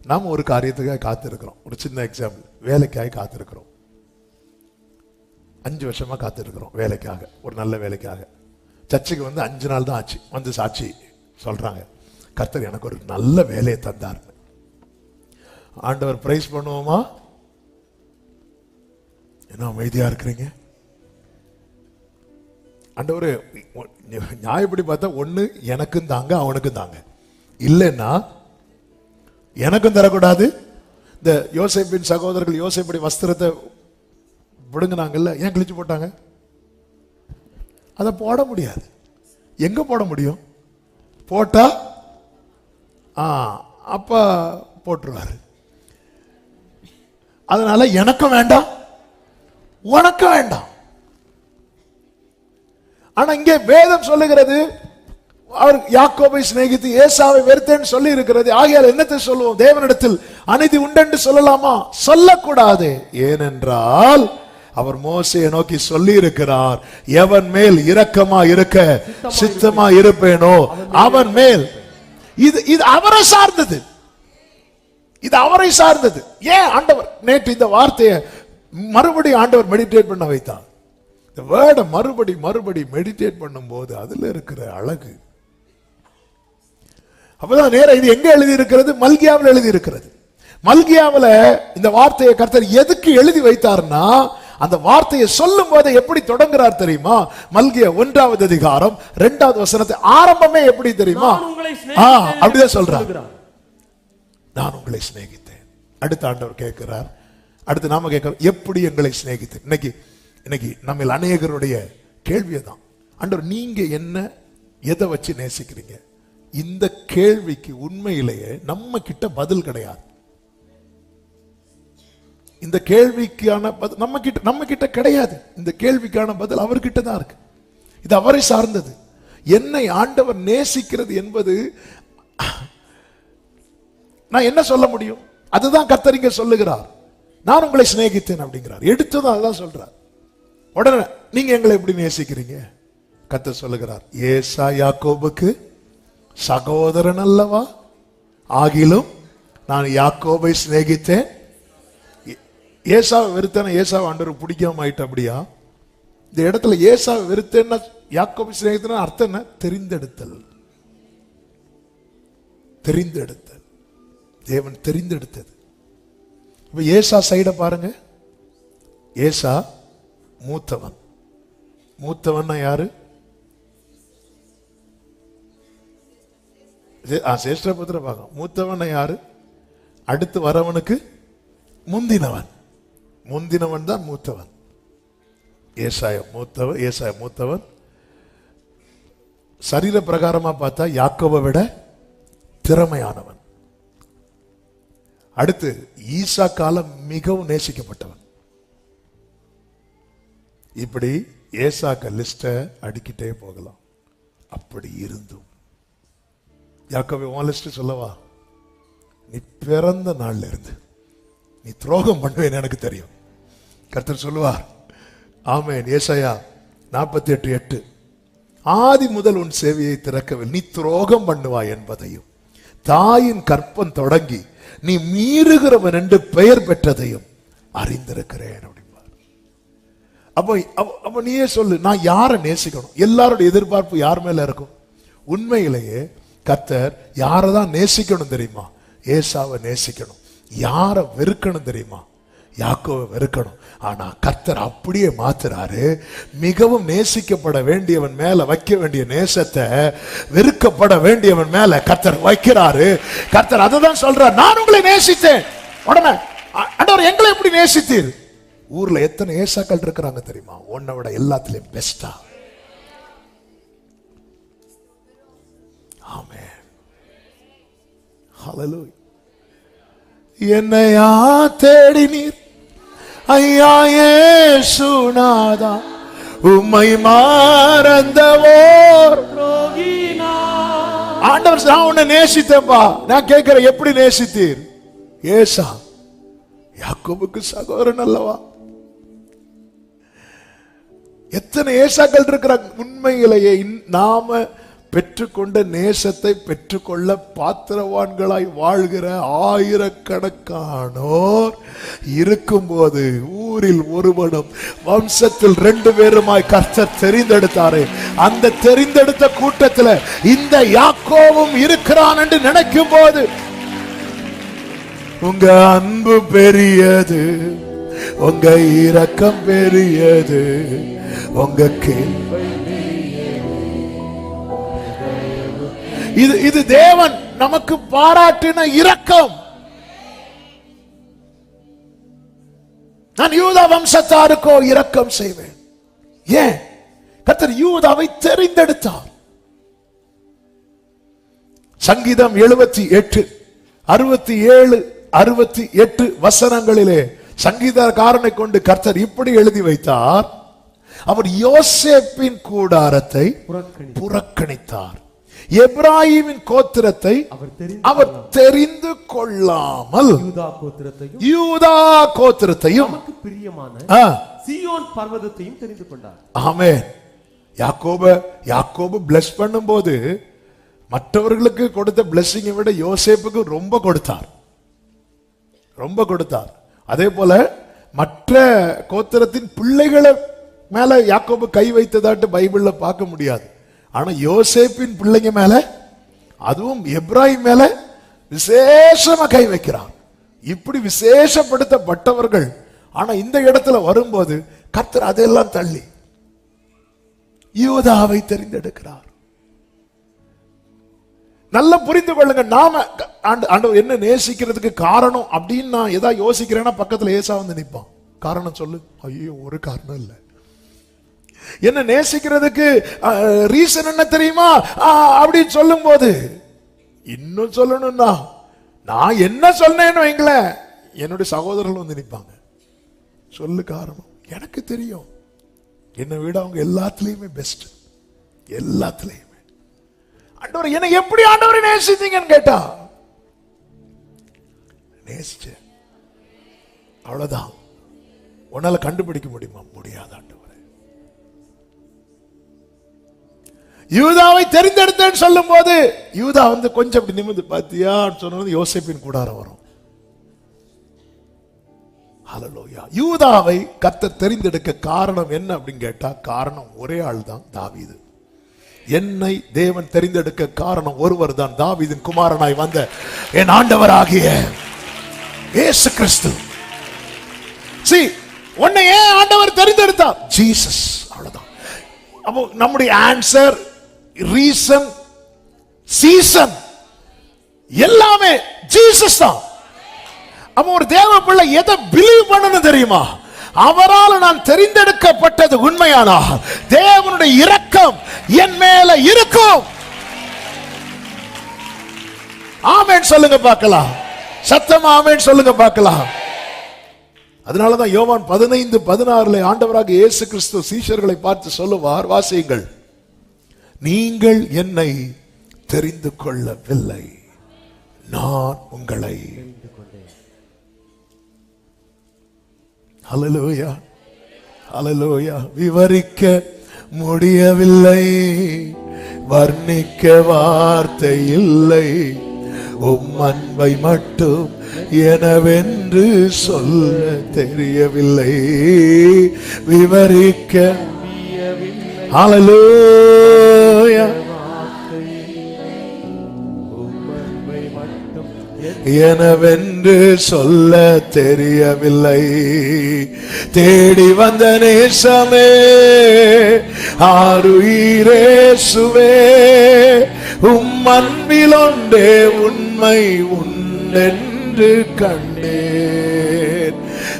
நாம ஒரு காரியத்துக்காக காத்திருக்கிறோம். ஒரு சின்ன எக்ஸாம்பிள், வேலைக்காக காத்திருக்கிறோம். 5 வருஷமா காத்திருக்கிறோம் வேலைக்காக, ஒரு நல்ல வேலைக்காக. சர்ச்சுக்கு வந்து 5 நாள் தான் ஆச்சு, வந்து சாட்சி சொல்றாங்க, கர்த்தர் எனக்கு ஒரு நல்ல வேலையை தந்தார். ஆண்டவர் பிரைஸ் பண்ணுவோமா? என்ன அமைதியா இருக்கிறீங்க? ஆண்டவரே, நியாயப்படி பார்த்தா ஒண்ணு எனக்கும் தாங்க, அவனுக்கும் தாங்க. இல்லைன்னா எனக்கும் தரக்கூடாது. இந்த யோசேப்பின் சகோதரர்கள் யோசேப்படி வஸ்திரத்தை விடுங்கினாங்கல்ல, ஏன் கிழிச்சு போட்டாங்க? அதை போட முடியாது. எங்க போட முடியும்? போட்டா அப்பா போட்டுருவாரு. அதனால எனக்கும் வேண்டாம், உனக்கும் வேண்டாம். ஆனா இங்கே வேதம் சொல்லுகிறது, அவர் யாக்கோபை சிநேகித்து ஏசாவை வெறுத்தேன்னு சொல்லி இருக்கிறது. ஆகையால் என்னத்தை சொல்லுவோம்? தேவனிடத்தில் அநீதி உண்டென்று சொல்லலாமா? சொல்லக்கூடாது. ஏனென்றால் அவர் மோசேயை நோக்கி சொல்லி இருக்கிறார், எவன் மேல் இரக்கமா இருக்க சித்தமா இருப்பேனோ அவன் மேல். இது அவரை சார்ந்தது, இது அவரை சார்ந்தது. ஏன் ஆண்டவர் நேற்று இந்த வார்த்தையை மறுபடியும் ஆண்டவர் மெடிடேட் பண்ண வைத்தார். இந்த வேர்டை மறுபடி மெடிடேட் பண்ணும் போது அதுல இருக்கிற அழகு. அப்பதான் நேரம் இது எங்க எழுதி இருக்கிறது? மல்கியாவில் எழுதி இருக்கிறது. மல்கியாவில் இந்த வார்த்தையை கர்த்தர் எதுக்கு எழுதி வைத்தார்னா, அந்த வார்த்தையை சொல்லும் போது எப்படி தொடங்குறார் தெரியுமா? மல்கியா 1வது அதிகாரம் 2வது வசனத்தை ஆரம்பமே எப்படி தெரியுமா? அப்படிதான் சொல்றார், நான் உங்களை சிநேகித்தேன். அடுத்த ஆண்டவர் கேட்கிறார், அடுத்து நாம கேட்கிறோம், எப்படி எங்களை சிநேகித்தேன்? இன்னைக்கு நம்ம அநேகருடைய கேள்வியை தான், ஆண்டவர் நீங்க என்ன எதை வச்சு நேசிக்கிறீங்க? இந்த கேள்விக்கு உண்மையிலேயே நம்ம கிட்ட பதில் கிடையாது. இந்த கேள்விக்கான பதில் நம்ம கிட்ட கிடையாது. இந்த கேள்விக்கான பதில் அவர்கிட்ட தான் இருக்கு. இது அவரை சார்ந்தது. என்னை ஆண்டவர் நேசிக்கிறது என்பது நான் என்ன சொல்ல முடியும்? அதுதான் கர்த்தர் இங்க சொல்லுகிறார். நான் உங்களை சிநேகித்தேன் அப்படிங்கிறார். எடுத்ததும் அதுதான் சொல்றார். உடனே நீங்க எங்களை எப்படி நேசிக்கிறீங்க? கர்த்தர் சொல்லுகிறார், ஏசா யாக்கோபுக்கு சகோதரன் அல்லவா, ஆகிலும் நான் யாக்கோபை சிநேகித்தேன். ஏசாவை வெறுத்தேன், ஏசாவை ஆண்டவர் பிடிக்காம ஆயிட்டு அப்படியா? இந்த இடத்துல ஏசாவை வெறுத்தேன்னா யாக்கோபை சிநேகித்தேன் அர்த்தம் என்ன? தெரிந்தெடுத்தல். தெரிந்தெடுத்தல், தேவன் தெரிந்தெடுத்தது. இப்ப ஏசா சைட பாருங்க. ஏசா மூத்தவன். மூத்தவன் யாரு? சேஷ்டபுத்திர பாகம். மூத்தவன் யாரு? அடுத்து வரவனுக்கு முந்தினவன். முந்தினவன் தான் மூத்தவன். ஏசாய மூத்தவன். சரீர பிரகாரமா பார்த்தா யாக்கோபை விட திறமையானவன். அடுத்து ஈசா காலம் மிகவும் நேசிக்கப்பட்டவன். இப்படி ஏசாக்க லிஸ்ட அடிக்கிட்டே போகலாம். அப்படி இருந்தும் யாக்கோபே உன் லிஸ்ட் சொல்லவா? நீ பிறந்த நாள்ல இருந்து நீ துரோகம் பண்ணுவேன்னு எனக்கு தெரியும். கர்த்தர் சொல்லுவார். ஆமென். ஏசாயா 48:8 ஆதி முதல் உன் சேவையை திறக்கவில்லை, நீ துரோகம் பண்ணுவாய் என்பதையும் தாயின் கற்பம் தொடங்கி நீ மீறுகிறவன் என்று பெயர் பெற்றதையும் அறிந்திருக்கிறேன் அப்படிம்பார். அப்ப நீயே சொல்லு, நான் யாரை நேசிக்கணும்? எல்லாருடைய எதிர்பார்ப்பு யார் மேல இருக்கும்? உண்மையிலேயே கர்த்தர் யாரை தான் நேசிக்கணும் தெரியுமா? ஏசாவை நேசிக்கணும். யாரை வெறுக்கணும் தெரியுமா? யாக்கோவை வெறுக்கணும். ஆனா கர்த்தர் அப்படியே மாத்துறாரு. மிகவும் நேசிக்கப்பட வேண்டியவன் மேல வைக்க வேண்டிய நேசத்தை வெறுக்கப்பட வேண்டியவன் மேல கர்த்தர் வைக்கிறாரு. கர்த்தர் அதுதான் சொல்றார், நான் உங்களை நேசித்தேன். உடனே ஆண்டவர் எங்களை எப்படி நேசித்தீர்? ஊர்ல எத்தனை ஏசாக்கள் இருக்கிறாங்க தெரியுமா? உன்னை விட எல்லாத்திலையும் பெஸ்டா. ஆமென். ஹல்லேலூயா. என்னையா தேடினீர் ஐயா இயேசுநாதா, உம்மை மறந்தவோர் ஆண்டவர் நான் உன்னை நேசித்தேன்பா. நான் கேட்கிறேன், எப்படி நேசித்தீர்? ஏசா யாக்கோபுக்கு சகோதரன் அல்லவா? எத்தனை ஏசாக்கள் இருக்கிறாங்க. உண்மையிலேயே நாம பெற்றுக்கொண்ட நேசத்தை பெற்றுக்கொள்ள பாத்திரவான்களாய் வாழ்கிற ஆயிரக்கணக்கானோர் இருக்கும்போது ஊரில் ஒருவனும் வம்சத்தில் 2 பேருமாய் கர்த்தர் தெரிந்தெடுத்தாரே. அந்த தெரிந்தெடுத்த கூட்டத்தில் இந்த யாக்கோவும் இருக்கிறான் என்று நினைக்கும் போது உங்க அன்பு பெரியது, உங்க இரக்கம் பெரியது, உங்க கேள்வி இது தேவன் நமக்கு பாராட்டின இரக்கம். நான் யூதா வம்சத்தாருக்கோ இரக்கம் செய்வேன். ஏன்? கர்த்தர் யூதாவை தெரிந்தெடுத்தார். சங்கீதம் 78, 67, 68 வசனங்களிலே சங்கீதக்காரனை கொண்டு கர்த்தர் இப்படி எழுதி வைத்தார். அவர் யோசேப்பின் கூடாரத்தை புறக்கணித்தார், எப்ராஹிமின் கோத்திரத்தை அவர் தெரிந்து கொள்ளாமல் யூதா கோத்திரத்தையும் பிரியமான சீயோன் பர்வதத்தையும் தெரிந்து கொண்டார். ஆமென். யாக்கோபு பிளஸ் பண்ணும்போது மற்றவர்களுக்கு கொடுத்த பிளஸிங்கை விட யோசேப்புக்கு ரொம்ப கொடுத்தார். அதே போல மற்ற கோத்திரத்தின் பிள்ளைகளை மேல யாக்கோபு கை வைத்ததாட்டு பைபிள்ல பார்க்க முடியாது. ஆனா யோசேப்பின் பிள்ளைங்க மேல, அதுவும் எப்ராஹிம் மேல விசேஷமா கை வைக்கிறார். இப்படி விசேஷப்படுத்தப்பட்டவர்கள். ஆனா இந்த இடத்துல வரும்போது கர்த்தர் அதெல்லாம் தள்ளி யூதாவை தெரிந்தெடுக்கிறார். நல்லா புரிந்து கொள்ளுங்க. நாம ஆண்டவர் என்ன நேசிக்கிறதுக்கு காரணம் அப்படின்னு நான் ஏதாவது யோசிக்கிறேன்னா பக்கத்துல ஏசா வந்து நிற்பான். காரணம் சொல்லு. ஐயோ, ஒரு காரணம் இல்லை. என்ன நேசிக்கிறதுக்கு ரீசன் என்ன தெரியுமா அப்படின்னு சொல்லும் போது, இன்னும் சொல்லணும்னா நான் என்ன சொன்னேன்னு வைங்களேன், என்னுடைய சகோதரர்கள் வந்து நிற்பாங்க. சொல்லு காரணம் எனக்கு தெரியும், என்னை விட அவங்க எல்லாத்துலயுமே பெஸ்ட், எல்லாத்துலயுமே. ஆண்டவர் என்ன எப்படி ஆண்டவரை நேசித்தீங்கன்னு கேட்டா, நேசிச்ச அவ்வளவுதான். உன்னால கண்டுபிடிக்க முடியுமா? முடியாது ஆண்டவரே. யூதாவை தெரிந்தெடுத்தேன்னு சொல்லும் போது யூதா வந்து கொஞ்சம் அப்படி நிமிர்ந்து பாத்தியா சொன்னது யோசேப்பின் கூடாரம் வரும். ஹல்லேலூயா. யூதாவை கர்த்தர் தெரிந்தெடுக்க காரணம் என்ன அப்படின்னு கேட்டா, காரணம் ஒரே ஆள் தான், தாவீது. என்னை தேவன் தெரிந்தெடுக்க காரணம் ஒருவர் தான், தாவீதின் குமாரனாய் வந்த என் ஆண்டவராகிய இயேசு கிறிஸ்து. See, உன்னை ஏன் ஆண்டவர் தெரிந்தெடுத்தார்? ஜீசஸ். அவ்வளவுதான். அப்போ நம்முடைய ஆன்சர், ரீசன், சீசன் எல்லாமே ஜீசஸ் தான். அப்போ ஒரு தேவ பிள்ளை எதை பிலீவ் பண்ணணும் தெரியுமா? அவரால் நான் தெரிந்தெடுக்கப்பட்டது உண்மையானால் தேவனுடைய இரக்கம் என் மேல இருக்கும். ஆமென் சொல்லுங்க பார்க்கலாம். சத்தமா ஆமென் சொல்லுங்க பார்க்கலாம். அதனாலதான் யோவான் 15:16 ஆண்டவராக இயேசு கிறிஸ்து சீஷர்களை பார்த்து சொல்லுவார், வாசியுங்கள், நீங்கள் என்னை தெரிந்து கொள்ளவில்லை, நான் உங்களை. ஹல்லேலூயா, ஹல்லேலூயா. விவரிக்க முடியவில்லை, வர்ணிக்க வார்த்தை இல்லை, உம் அன்பை மட்டும் எனவென்று சொல்ல தெரியவில்லை, விவரிக்க. ஹல்லேலூயா. எனவென்று சொல்ல தெரியவில்லை, தேடி வந்த நேசமே ஆருயிரேசுவே, உம் அன்பில் ஒன்றே உண்மை உண்டென்று கண்டேன்,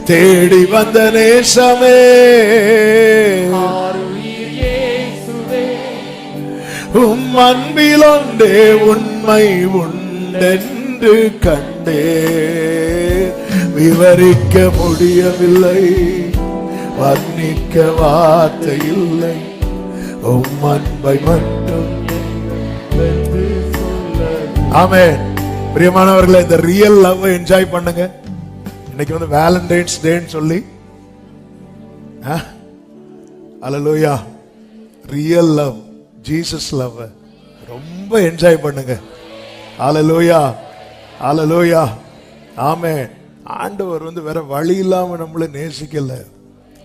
தேடி வந்த நேசமே உம் அன்பில் ஒன்றே உண்மை உண்டென்று கண்டேன், விவரிக்க முடியவில்லை, வர்ணிக்க வார்த்தை இல்லை, உம் அன்பை மட்டும். ஆமென். பிரியமானவர்களே, இந்த ரியல் லவ் என்ஜாய் பண்ணுங்க. இன்னைக்கு வந்து வேலண்டைன்ஸ் டேன்னு சொல்லி, ஹல்லேலூயா, ரியல் லவ், ஜீசஸ் லவ் ரொம்ப என்ஜாய் பண்ணுங்க. ஹல்லேலூயா, ஹல்லேலூயா. ஆமென். ஆண்டவர் வந்து வேற வழி இல்லாம நம்மள நேசிக்கல,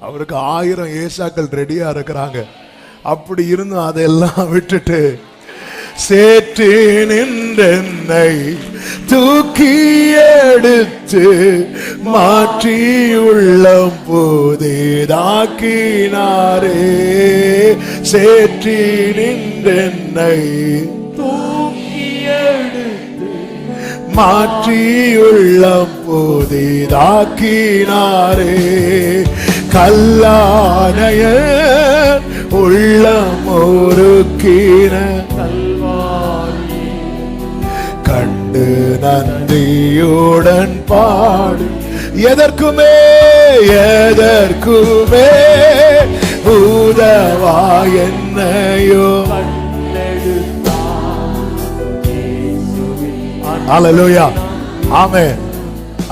அவருக்கு 1000 ஏசாக்கள் ரெடியா இருக்கிறாங்க. அப்படி இருந்தும் அதெல்லாம் விட்டுட்டு சேற்று நின்றென்னை தூக்கி எடுத்து மாற்றி உள்ளம் புதிதாக்கினாரே, சேற்றி நின்றென்னை தூக்கி எடுத்து மாற்றி உள்ளம் புதிதாக்கினாரே, கல்லானைய உள்ளம் ஒருக்கின கண்டு நன்றியுடன் பாடு, எதற்குமே எதற்குமே உதவா என்னையோ. ஹல்லேலூயா. ஆமென்,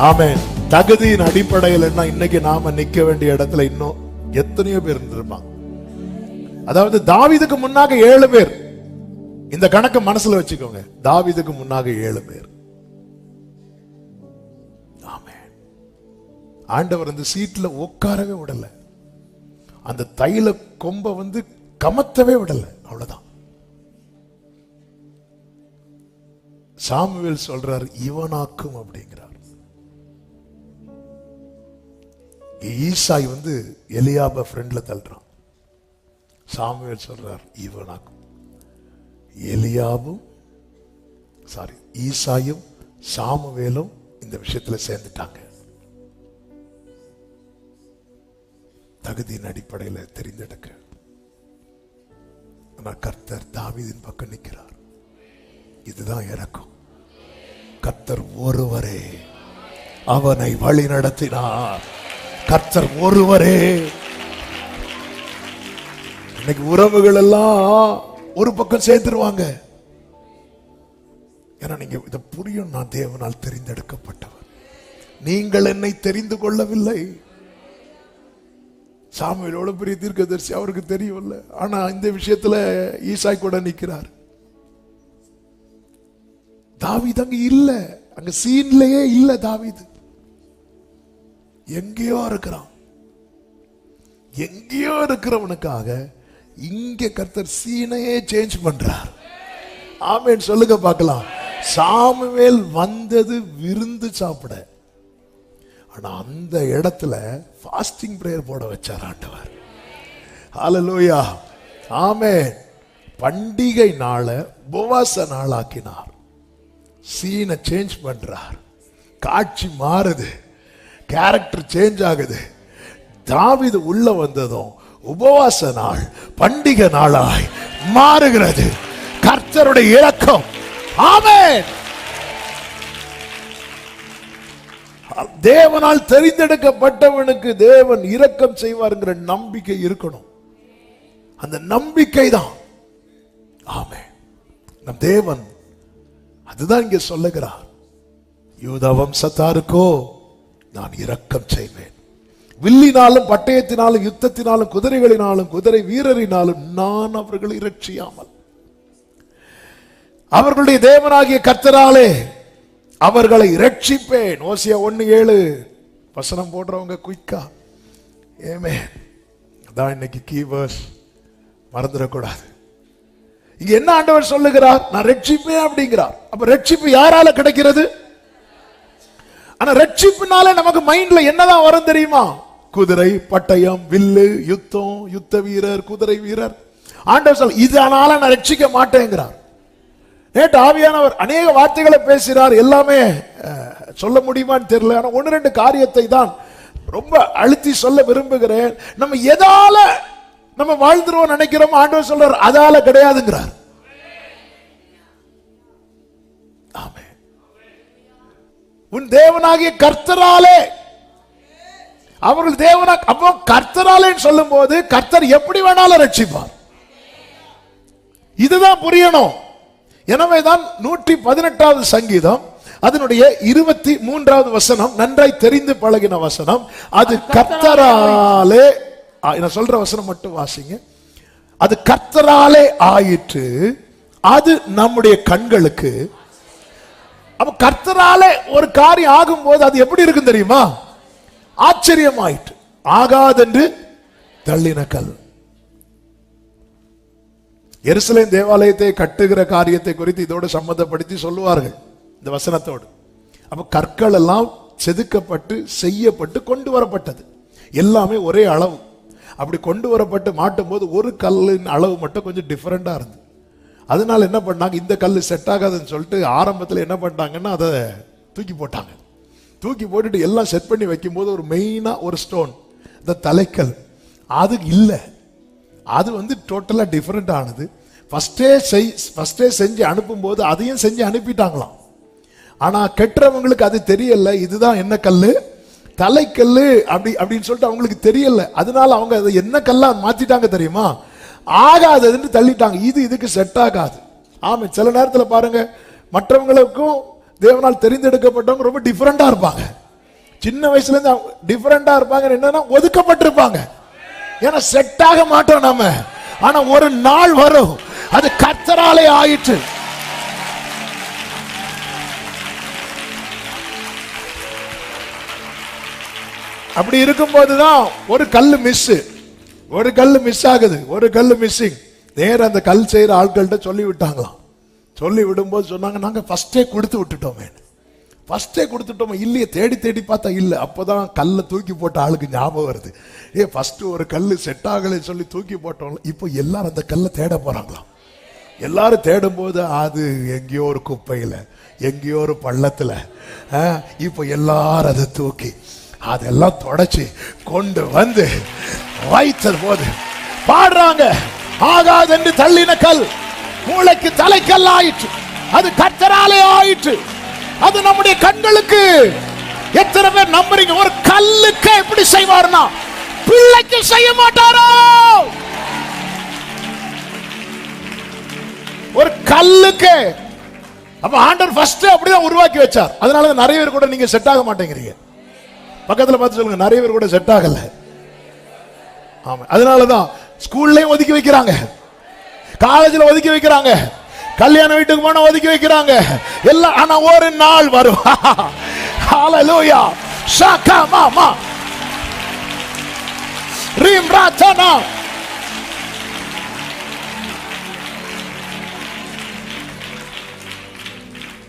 ஆமென். தகுதியின் அடிப்படையில் என்ன இன்னைக்கு நாம நிக்க வேண்டிய இடத்துல இன்னும் எத்தனையோ பேர் இருந்திருப்பாங்க. அதாவது தாவீதுக்கு முன்னாக 7 பேர். இந்த கணக்கு மனசுல வச்சுக்கோங்க. தாவீதுக்கு முன்னாக 7 பேர். ஆமென். ஆண்டவர் அந்த சீட்ல உட்காரவே விடல, அந்த தைல கொம்ப வந்து கமத்தவே விடல. அவ்வளவுதான். சாமுவேல் சொல்றார், இவனாக்கும் அப்படிங்கிறார். ஈசாய் வந்து எலியாப ஃப்ரெண்ட்ல தள்ளுறான். சாமுவேல் சொல்றார், இவனாக்கும். எலியாவும் ஈசாயும் சாமுவேலும் இந்த விஷயத்துல சேர்ந்துட்டாங்க. தகுதியின் அடிப்படையில் தெரிந்தெடுக்க. ஆனா கர்த்தர் தாவீதின் பக்கம் நிற்கிறார். இதுதான் இரக்கம். கர்த்தர் ஒருவரே அவனை வழி நடத்தினார். கர்த்தர் ஒருவரே. இன்னைக்கு உறவுகள் எல்லாம் ஒரு பக்கம் சேர்த்துருவாங்க. ஏன்னா நீங்க இதை புரியும், நான் தேவனால் தெரிந்தெடுக்கப்பட்டவர், நீங்கள் என்னை தெரிந்து கொள்ளவில்லை. சாமுவேலோட பெரிய தீர்க்கதரிசி, அவருக்கு தெரியவில்லை. ஆனா இந்த விஷயத்துல ஈசாய் கூட நிற்கிறார். தாவீது அங்க இல்ல, அங்க சீன்லயே இல்ல. தாவீது எங்கேயோ இருக்கிறான். எங்கேயோ இருக்கிறவனுக்காக இங்க கர்த்தர் சீனையே சேஞ்ச் பண்றார். ஆமென் சொல்லுங்க பார்க்கலாம். சாமுவேல் வந்தது விருந்து சாப்பிட, ஆனா அந்த இடத்துல ஃபாஸ்டிங் பிரேயர் போட வச்சார் ஆண்டவர். ஹல்லேலூயா, ஆமென். பண்டிகை நாள உபவாச நாளாக்கினார். சீனை சேஞ்ச் பண்றார். காட்சி மாறுது, கேரக்டர் சேஞ்ச் ஆகுது. தாவீது உள்ள வந்ததும் உபவாச நாள் பண்டிகை நாளாய் மாறுகிறது. கர்த்தருடைய இரக்கம். ஆமென். தேவனால் தெரிந்தெடுக்கப்பட்டவனுக்கு தேவன் இரக்கம் செய்வார்ங்கிற நம்பிக்கை இருக்கணும். அந்த நம்பிக்கை தான். ஆமென். நம் தேவன் அதுதான் இங்கே சொல்லுகிறார். யூதா வம்சத்தாருக்கோ நான் இரக்கம் செய்வேன். வில்லினாலும் பட்டயத்தினாலும் யுத்தத்தினாலும் குதிரைகளினாலும் குதிரை வீரரினாலும் நான் அவர்களை இரட்சியாமல் அவர்களுடைய தேவனாகிய கர்த்தராலே அவர்களை இரட்சிப்பேன். ஓசியா 1:7 வசனம் போடுறவங்க குயிக்கா. ஆமென். அதான் இன்னைக்கு கீவேர்ஸ், மறந்துடக்கூடாது. இங்க என்ன ஆண்டவர் சொல்லுகிறார்? நான் ரட்சிப்பேன் அப்படிங்கிறார். அப்ப ரட்சிப்பு யாரால கிடைக்கிறது? ஆனா ரட்சிப்புனால நமக்கு மைண்ட்ல என்னதான் வரும் தெரியுமா? குதிரை, பட்டயம், வில்லு, யுத்தம், யுத்த வீரர், குதிரை வீரர். ஆண்டவர் சொல்ல இதனால நான் ரட்சிக்க மாட்டேங்கிறார். நேற்று ஆவியானவர் அநேக வார்த்தைகளை பேசுகிறார். எல்லாமே சொல்ல முடியுமான்னு தெரியல. ஆனா 1-2 காரியத்தை தான் ரொம்ப அழுத்தி சொல்ல விரும்புகிறேன். நம்ம எதால நம்ம வாழ்ந்துருவோம் நினைக்கிறோம், ஆண்டவர் சொல்றார் அதால கிடையாதுங்கிறார். ஆமென். உன் தேவனாகிய கர்த்தராலே, அவர்கள் தேவனா, அப்போ கர்த்தராலே சொல்லும் போது கர்த்தர் எப்படி வேணாலும் ரட்சிப்பார். இதுதான் புரியணும். எனவேதான் 118வது சங்கீதம் அதனுடைய 23வது வசனம் நன்றாய் தெரிந்து பழகின வசனம். அது கர்த்தராலே, நான் சொல்ற வசனம் மட்டும் வாசிங்க. அது கர்த்தராலே ஆயிற்று, அது நம்முடைய கண்களுக்கு. அப்ப கர்த்தராலே ஒரு காரியம் ஆகும் போது அது எப்படி இருக்கும் தெரியுமா? ஆச்சரியமாயிற்று. ஆகாதென்று தள்ளின கல். எருசலேம் தேவாலயத்தை கட்டுகிற காரியத்தை குறித்து இதோடு சம்பந்தப்படுத்தி சொல்லுவார்கள் இந்த வசனத்தோடு. அப்ப கற்கள் எல்லாம் செதுக்கப்பட்டு செய்யப்பட்டு கொண்டு வரப்பட்டது. எல்லாமே ஒரே அளவு. அப்படி கொண்டு வரப்பட்டு மாட்டும் போது ஒரு கல்லின் அளவு மட்டும் கொஞ்சம் டிஃபரெண்டா இருந்தது. அதனால என்ன பண்ணாங்க, இந்த கல் செட் ஆகாதுன்னு சொல்லிட்டு ஆரம்பத்தில் என்ன பண்ணாங்கன்னா அதை தூக்கி போட்டாங்க. தூக்கி போட்டுட்டு எல்லாம் செட் பண்ணி வைக்கும் போது ஒரு மெயினா ஒரு ஸ்டோன், இந்த தலைக்கல், அது இல்லை. அது டோட்டலா டிஃபரெண்ட் ஆனது. ஃபர்ஸ்டே செஞ்சு அனுப்பும் போது அதையும் செஞ்சு அனுப்பிட்டாங்களாம். ஆனா கெட்டுறவங்களுக்கு அது தெரியல, இதுதான் என்ன கல்லு, தலைக்கல்லு அப்படின்னு சொல்லிட்டு அவங்களுக்கு தெரியல. அதனால அவங்க அதை என்ன கல்லா மாத்திட்டாங்க தெரியுமா? ஆகாததுன்னு தள்ளிட்டாங்க. இதுக்கு செட் ஆகாது. ஆமா, சில நேரத்தில் பாருங்க, மற்றவங்களுக்கும் தேவனால் தெரிந்தெடுக்கப்பட்டவங்க ரொம்ப டிஃபரெண்டா இருப்பாங்க. சின்ன வயசுல இருந்து டிஃபரெண்டா இருப்பாங்க. என்னன்னா ஒதுக்கப்பட்டிருப்பாங்க. ஏன்னா செட் ஆக மாட்டோம் நாம. ஆனா ஒரு நாள் வரும், அது கர்த்தராலே ஆயிற்று. அப்படி இருக்கும் போதுதான் ஒரு கல்லு மிஸ் ஆகுது, ஒரு கல்லு மிஸ்ஸிங். நேர அந்த கல் செய்யற ஆட்கள்கிட்ட சொல்லி விட்டாங்களாம். சொல்லி விடும்போது சொன்னாங்க, நாங்க ஃபர்ஸ்டே கொடுத்து விட்டுட்டோமே. ஃபர்ஸ்டே கொடுத்துட்டோம், இல்லையே தேடி தேடி பார்த்தா இல்லை. அப்போதான் கல்லை தூக்கி போட்ட ஆளுக்கு ஞாபகம் வருது, ஃபர்ஸ்ட் ஒரு கல் செட் ஆகலைன்னு சொல்லி தூக்கி போட்டோம். இப்போ எல்லாரும் அந்த கல்லை தேட போறாங்களாம். எல்லாரும் தேடும் போது அது எங்கேயோ ஒரு குப்பையில, எங்கேயோ ஒரு பள்ளத்துல. இப்போ எல்லாரும் அதை தூக்கி அதெல்லாம் தொடச்சி கொண்டு வந்து வைத்தது போது பாடுறாங்க, ஆகாது என்று தள்ளின கல் மூளைக்கு தலைக்கல் ஆயிற்று. அது கர்த்தராலே ஆயிற்று. அது நம்முடைய கண்களுக்கு. எத்தனை பேர் நம்புறீங்க? ஒரு கல்லுக்கு எப்படி செய்வார்னா பிள்ளைக்கு செய்ய மாட்டாரோ? ஒரு கல்லுக்கு. அப்ப ஆண்டவர் ஃபர்ஸ்ட் அப்படிதான் உருவாக்கி வச்சார். அதனால நிறைய பேர் கூட நீங்க செட் ஆக மாட்டேங்கிறீங்க. பக்கத்துல பார்த்து சொல்லுங்க, நிறைய பேர் கூட செட் ஆகல. ஆமா, அதனாலதான் ஸ்கூல்லயும் ஒதுக்கி வைக்கிறாங்க, காலேஜ்ல ஒதுக்கி வைக்கிறாங்க, கல்யாண வீட்டுக்கு போனா ஒதுக்கி வைக்கிறாங்க எல்லாம். ஆனா ஒரு நாள் வரும். ஹalleluya ஷாகமாமா ரிம்ராதனா.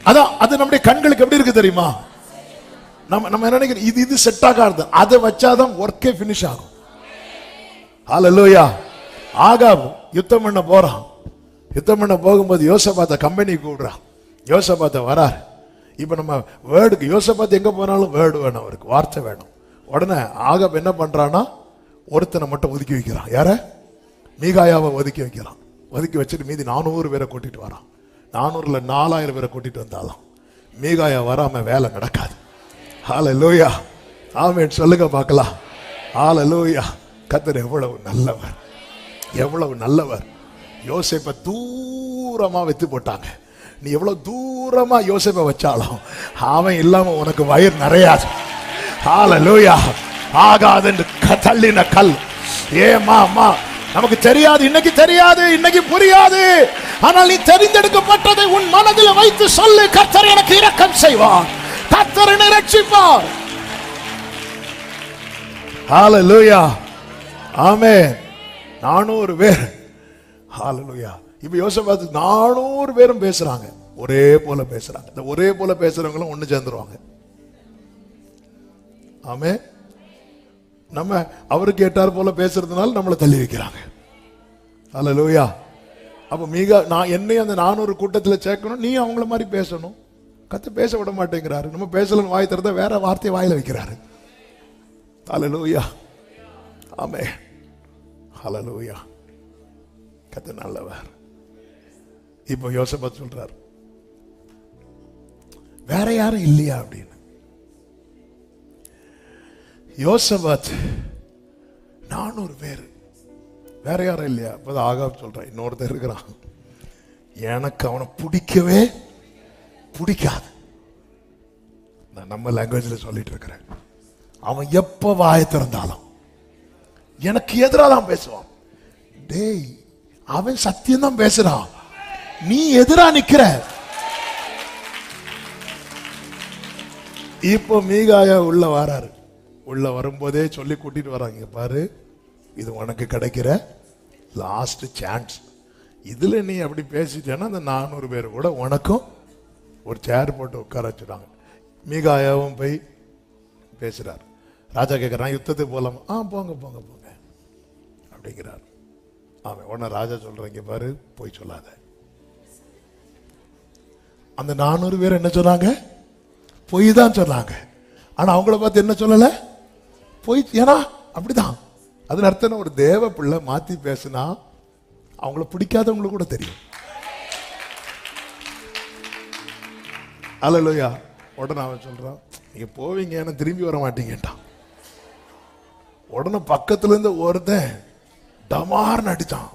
அதான் அது நம்முடைய கண்களுக்கு எப்படி இருக்கு தெரியுமா? நம்ம என்ன நினைக்கிறோம், இது செட் ஆகாது, அதை வச்சாதான் ஒர்க்கே பினிஷ் ஆகும். ஹalleluya. ஆகாப் யுத்தம் பண்ண போறான். யுத்தம் பண்ண போகும்போது யோசபாத்த கம்பெனி கூடுறான். யோசபாத்த வரார். இப்ப நம்ம வேர்டுக்கு யோசபாத் எங்க போனாலும் வேர்டு வேணும், அவருக்கு வார்த்தை வேணும். உடனே ஆகாப் என்ன பண்றான்னா ஒருத்தனை மட்டும் ஒதுக்கி வைக்கிறான். யார? மீகாயாவை ஒதுக்கி வைக்கிறான். ஒதுக்கி வச்சுட்டு மீதி 400 பேரை கூட்டிட்டு வரான். 400ல 4000 பேரை கூட்டிட்டு வந்தாலும் மீகாயா வராம வேலை நடக்காது. ஹalleluya. ஆமென் சொல்லுங்க பார்க்கலாம். ஹalleluya. கர்த்தர் எவ்வளவு நல்லவர், எவ்வளவு நல்லவர். யோசேப்பை தூரமா வைத்து போட்டாங்க. நீ எவ்வளவு தூரமா யோசேப்பை வச்சாலும் அவன் இல்லாம உனக்கு வயிறு நிறையாது. ஹalleluya. ஆகாது என்று தள்ளின கல். ஏமா நமக்கு தெரியாது, இன்னைக்கு தெரியாது, இன்னைக்கு புரியாது. ஆனால் நீ தெரிந்தெடுக்கப்பட்டதை உன் மனதில் வைத்து சொல்லு, கர்த்தர் எனக்கு இரக்கம் செய்வார், கர்த்தர் என்னை ரட்சிப்பார். ஹalleluya. ஆமென். 400 பேர். ஹalleluya. இப்ப யோசபாத் 400 பேரும் பேசுறாங்க, ஒரே போல பேசுறாங்க. இந்த ஒரே போல பேசுறவங்களும் ஒண்ணு சேர்ந்துருவாங்க. ஆமென். நம்ம அவருக்கு ஏற்றார் போல பேசுறதுனால நம்மளை தள்ளி வைக்கிறாங்க. ஹalleluya. அப்ப நான் என்னையும் அந்த 400 கூட்டத்தில் சேர்க்கணும், நீ அவங்கள மாதிரி பேசணும். கர்த்தர் பேச விட மாட்டேங்கிறாரு. நம்ம பேசலன்னு வாய் திறந்தா வேற வார்த்தையை வாயில வைக்கிறாரு. ஹalleluya. ஆமென். ஹalleluya. கர்த்தர் நல்லவர். இப்போ யோசபாத் சொல்றார், வேற யாரும் இல்லையா அப்படின்னு. யோசபாத் 400 பேர், வேற யாரும் இல்லையா? அப்பதான் ஆகாப் சொல்றான், இன்னொருத்தர் இருக்கிறான், எனக்கு அவனை பிடிக்கவே பிடிக்காது. நான் நம்ம லாங்குவேஜ்ல சொல்லிட்டு இருக்கிறேன். அவன் எப்ப வாயை திறந்தாலும் எனக்கு எதிராக தான் பேசுவான். டேய், அவன் சத்தியம் தான் பேசுறான், நீ எதிரா நிக்கிற. இப்போ மீகாயா உள்ள வராரு. உள்ள வரும்போதே சொல்லி கூட்டிட்டு வராங்க, பாரு இது உனக்கு கிடைக்கிற லாஸ்ட் சான்ஸ். இதுல நீ அப்படி பேசிட்டேன்னா அந்த 400 பேர் கூட உனக்கும் ஒரு சேர் போட்டு உட்கார வச்சுட்டாங்க. மீகாயாவும் போய் பேசுறார். ராஜா கேட்கறான், யுத்தத்துக்கு போலாமா? போங்க போங்க போங்க அப்படிங்கிறார். அவன் உடனே ராஜா சொல்றீங்க, பாரு போய் சொல்லாத. அந்த 400 பேர் என்ன சொன்னாங்க? பொய் தான் சொன்னாங்க. ஆனா அவங்கள பார்த்து என்ன சொல்லல? பொய். ஏன்னா அப்படிதான். அதுல அர்த்தம், ஒரு தேவ பிள்ளை மாத்தி பேசினா அவங்கள பிடிக்காதவங்களுக்கு கூட தெரியும். அல்லேலூயா. உடனே அவன் சொல்றான், நீங்க போவீங்க, ஏன்னா திரும்பி வர மாட்டீங்கட்டான். உடனே பக்கத்துல இருந்து ஒருத்தன் டமார் நடிச்சான்.